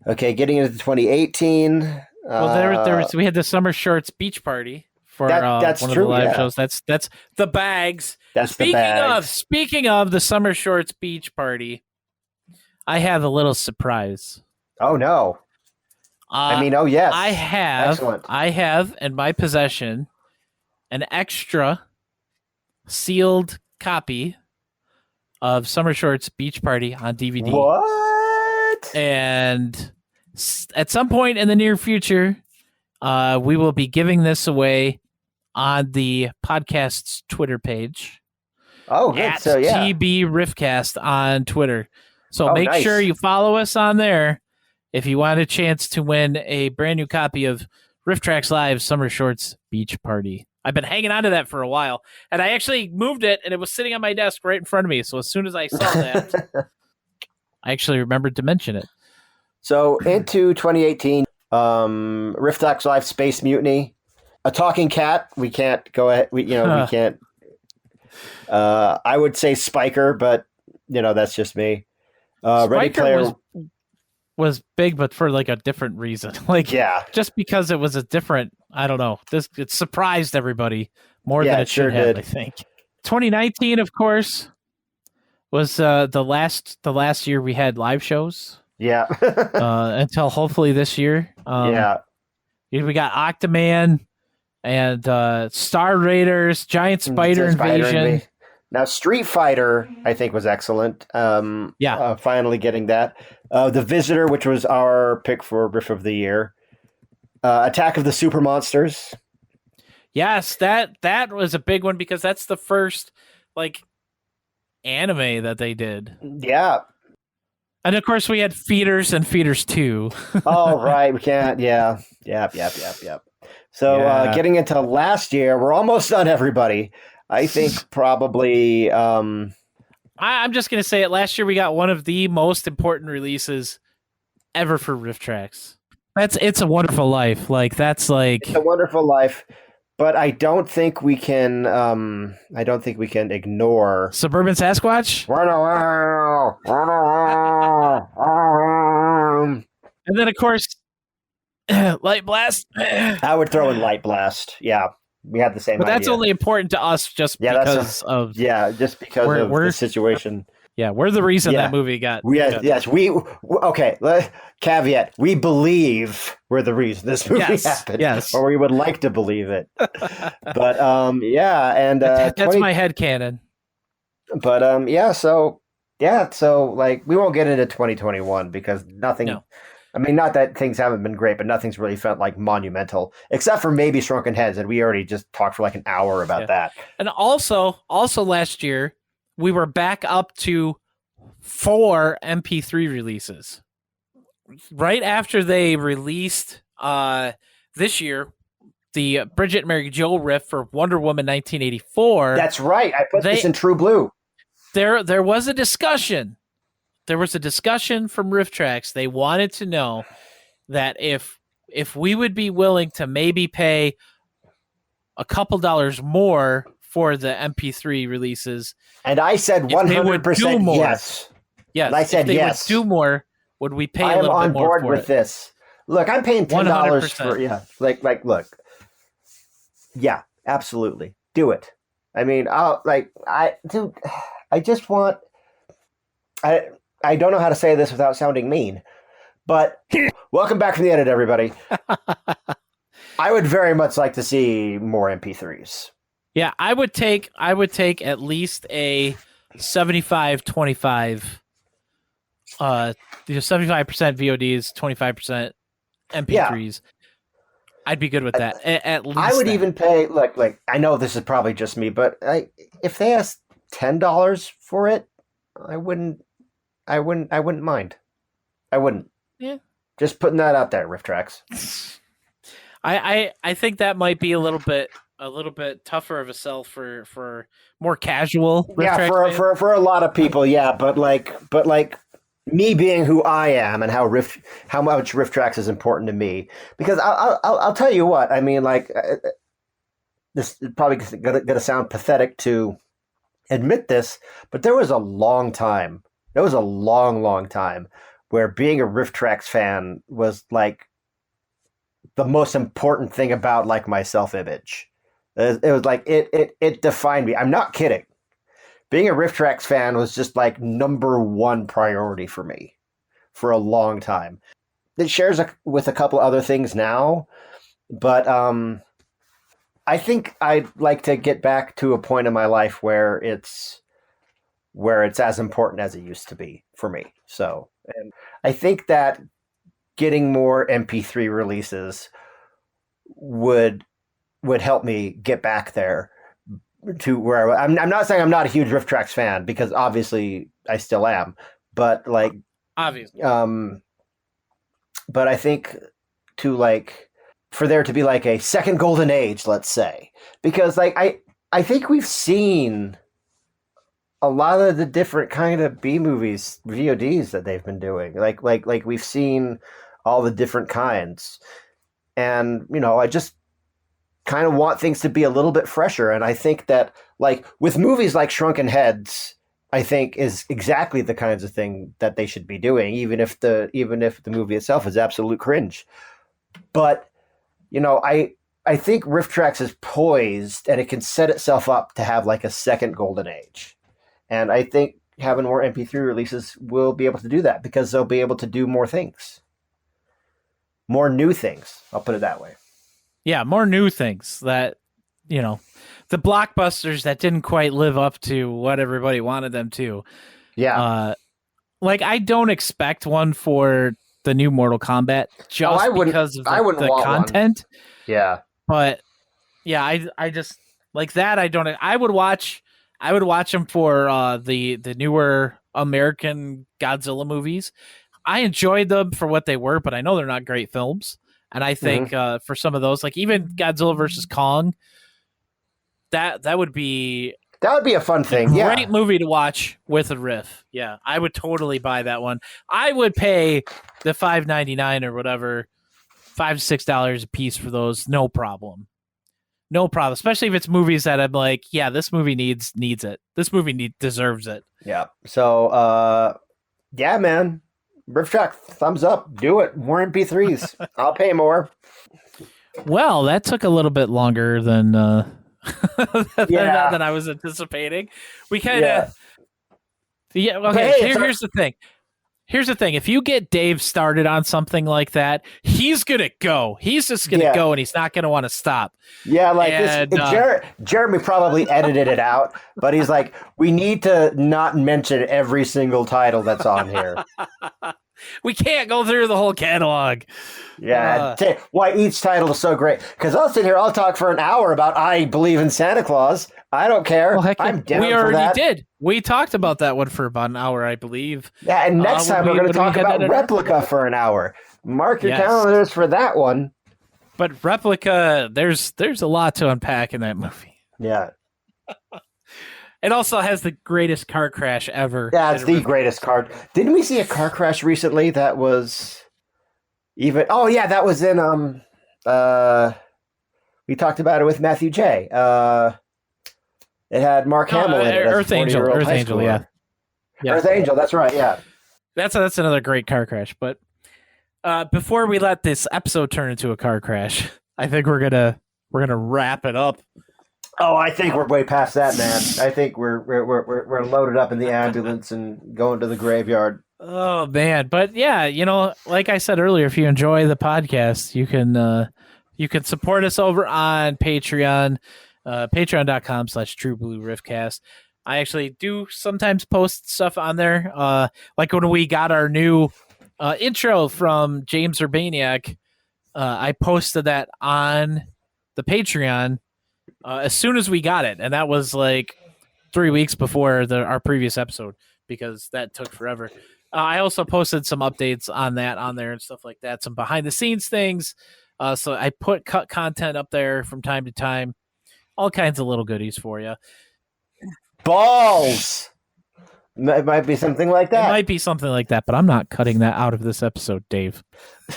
C: Okay, getting into 2018.
B: Well, we had the Summer Shorts Beach Party for
C: that's
B: one
C: true,
B: of the live
C: yeah.
B: shows. That's the bags.
C: Bags.
B: Speaking of the Summer Shorts Beach Party, I have a little surprise.
C: Oh no! Oh yes,
B: I have in my possession an extra sealed copy of Summer Shorts Beach Party on DVD.
C: What?
B: And at some point in the near future, we will be giving this away on the podcast's Twitter page.
C: Oh, good.
B: At
C: So, yeah.
B: TB Riffcast on Twitter. So make
C: nice.
B: sure you follow us on there if you want a chance to win a brand new copy of RiffTrax Live Summer Shorts Beach Party. I've been hanging on to that for a while, and I actually moved it, and it was sitting on my desk right in front of me. So as soon as I saw that, I actually remembered to mention it.
C: So into 2018, RiffTrax Live Space Mutiny, a talking cat. We can't go ahead. We can't. I would say Spiker, but that's just me. Ready Player
B: was big, but for like a different reason. Just because it was a different. I don't know. It surprised everybody more than it should have. I think 2019, of course, was the last year we had live shows.
C: Yeah.
B: Until hopefully this year. We got Octoman and Star Raiders, Giant Spider Invasion.
C: Now, Street Fighter, I think, was excellent. Finally getting that. The Visitor, which was our pick for Riff of the Year. Attack of the Super Monsters.
B: Yes, that was a big one because that's the first anime that they did.
C: Yeah.
B: And of course, we had Feeders and Feeders 2.
C: Oh, right. We can't. Yeah. Yep. So getting into last year, we're almost done, everybody. I think probably...
B: I'm just going to say it. Last year, we got one of the most important releases ever for RiffTrax. It's a Wonderful Life. It's
C: a Wonderful Life. But I don't think we can. Ignore
B: Suburban Sasquatch. And then, of course, Light Blast.
C: I would throw in Light Blast. Yeah, we had the same.
B: But that's
C: idea.
B: only important to us just because of
C: the situation.
B: Yeah, we're the reason
C: Yeah.
B: that movie got.
C: Yes. Okay. Caveat: we believe we're the reason this movie happened,
B: yes.
C: or we would like to believe it. But yeah, and
B: that's my headcanon.
C: But so like we won't get into 2021 because nothing.
B: No.
C: I mean, not that things haven't been great, but nothing's really felt like monumental, except for maybe Shrunken Heads, and we already just talked for like an hour about that.
B: And also last year, we were back up to 4 MP3 releases. Right after they released this year, the Bridget Mary Joe riff for Wonder Woman 1984.
C: That's right. I put this in True Blue.
B: There was a discussion. There was a discussion from RiffTrax. They wanted to know that if we would be willing to maybe pay a couple dollars more for the MP3 releases.
C: And I said 100% yes.
B: Yes.
C: And I said
B: if they
C: yes.
B: would do more, would we pay a little bit more for it?
C: I am on board with this. Look, I'm paying $10
B: 100%.
C: for look. Yeah, absolutely. Do it. I mean, I just want I don't know how to say this without sounding mean, but welcome back from the edit, everybody. I would very much like to see more MP3s.
B: Yeah, I would take at least a 75-25 75% VODs, 25% MP3s. Yeah. I'd be good with that. At least
C: I would even pay like I know this is probably just me, but if they asked $10 for it, I wouldn't mind. I wouldn't.
B: Yeah.
C: Just putting that out there, RiffTrax.
B: I think that might be a little bit tougher of a sell for more casual.
C: Yeah, for a lot of people, yeah, but like me being who I am and how much RiffTrax is important to me, because I'll tell you what, I mean, like this is probably gonna sound pathetic to admit this, but there was a long time where being a RiffTrax fan was like the most important thing about like my self-image. It was like it defined me. I'm not kidding. Being a RiffTrax fan was just like number one priority for me for a long time. It shares with a couple other things now, but I think I'd like to get back to a point in my life where it's as important as it used to be for me. So, and I think that getting more MP3 releases would help me get back there to where I'm not saying I'm not a huge RiffTrax fan, because obviously I still am, but like
B: obviously,
C: but I think to like for there to be like a second golden age, let's say, because like I think we've seen a lot of the different kind of B movies VODs that they've been doing, like we've seen all the different kinds, and I just kind of want things to be a little bit fresher. And I think that like with movies like Shrunken Heads, I think is exactly the kinds of thing that they should be doing, even if the movie itself is absolute cringe. But I think RiffTrax is poised and it can set itself up to have like a second golden age. And I think having more MP3 releases will be able to do that, because they'll be able to do more things. More new things. I'll put it that way.
B: Yeah, more new things that, the blockbusters that didn't quite live up to what everybody wanted them to.
C: Yeah.
B: Like, I don't expect one for the new Mortal Kombat just because of the content.
C: One. Yeah.
B: But, yeah, I just, like that, I would watch them for the newer American Godzilla movies. I enjoyed them for what they were, but I know they're not great films. And I think for some of those, like even Godzilla versus Kong, that would be
C: a fun thing.
B: Great movie to watch with a riff. Yeah, I would totally buy that one. I would pay the $5.99 or whatever, $5-6 a piece for those, no problem. No problem, especially if it's movies that I'm like, yeah, this movie needs it. This movie deserves it.
C: Yeah. So, yeah, man. RiffTrax, thumbs up. Do it. More MP3s. I'll pay more.
B: Well, that took a little bit longer than than I was anticipating. We kind of Yeah, okay, here's the thing. Here's the thing. If you get Dave started on something like that, he's going to go. He's just going to go, and he's not going to want to stop.
C: Yeah, like Jeremy probably edited it out, but he's like, we need to not mention every single title that's on here.
B: We can't go through the whole catalog.
C: Yeah, why each title is so great. Because I'll sit here, I'll talk for an hour about I Believe in Santa Claus. I don't care.
B: Well,
C: I'm down for that.
B: We already did. We talked about that one for about an hour, I believe.
C: Yeah, and next time we're going to talk about Replica for an hour. Mark your calendars for that one.
B: But Replica, there's a lot to unpack in that movie.
C: Yeah.
B: It also has the greatest car crash ever.
C: Yeah, it's the greatest car. Didn't we see a car crash recently that was even... Oh, yeah, that was in... we talked about it with Matthew J. It had Mark Hamill in it.
B: Earth Angel, yeah.
C: Earth Angel, that's right, yeah.
B: That's another great car crash. But before we let this episode turn into a car crash, I think we're gonna wrap it up.
C: Oh, I think we're way past that, man. I think we're loaded up in the ambulance and going to the graveyard.
B: Oh man, but yeah, like I said earlier, if you enjoy the podcast, you can support us over on Patreon, patreon.com/trueblueriffcast. I actually do sometimes post stuff on there, like when we got our new intro from James Urbaniak. I posted that on the Patreon as soon as we got it, and that was like 3 weeks before our previous episode because that took forever. I also posted some updates on there and stuff like that, some behind the scenes things. So I put cut content up there from time to time, all kinds of little goodies for you.
C: Balls. It might be something like that.
B: It might be something like that, but I'm not cutting that out of this episode, Dave.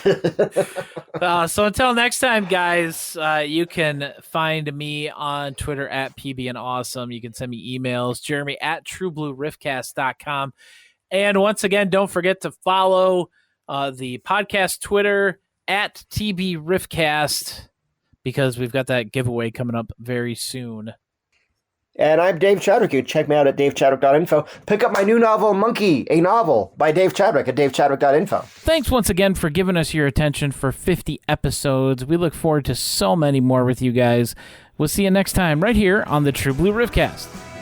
B: So until next time, guys, you can find me on Twitter at PBNAwesome. You can send me emails, Jeremy at trueblueriffcast.com. And once again, don't forget to follow the podcast Twitter at TBRiffcast because we've got that giveaway coming up very soon.
C: And I'm Dave Chadwick. You can check me out at davechadwick.info. Pick up my new novel, Monkey, a novel by Dave Chadwick at davechadwick.info.
B: Thanks once again for giving us your attention for 50 episodes. We look forward to so many more with you guys. We'll see you next time right here on the True Blue Riffcast.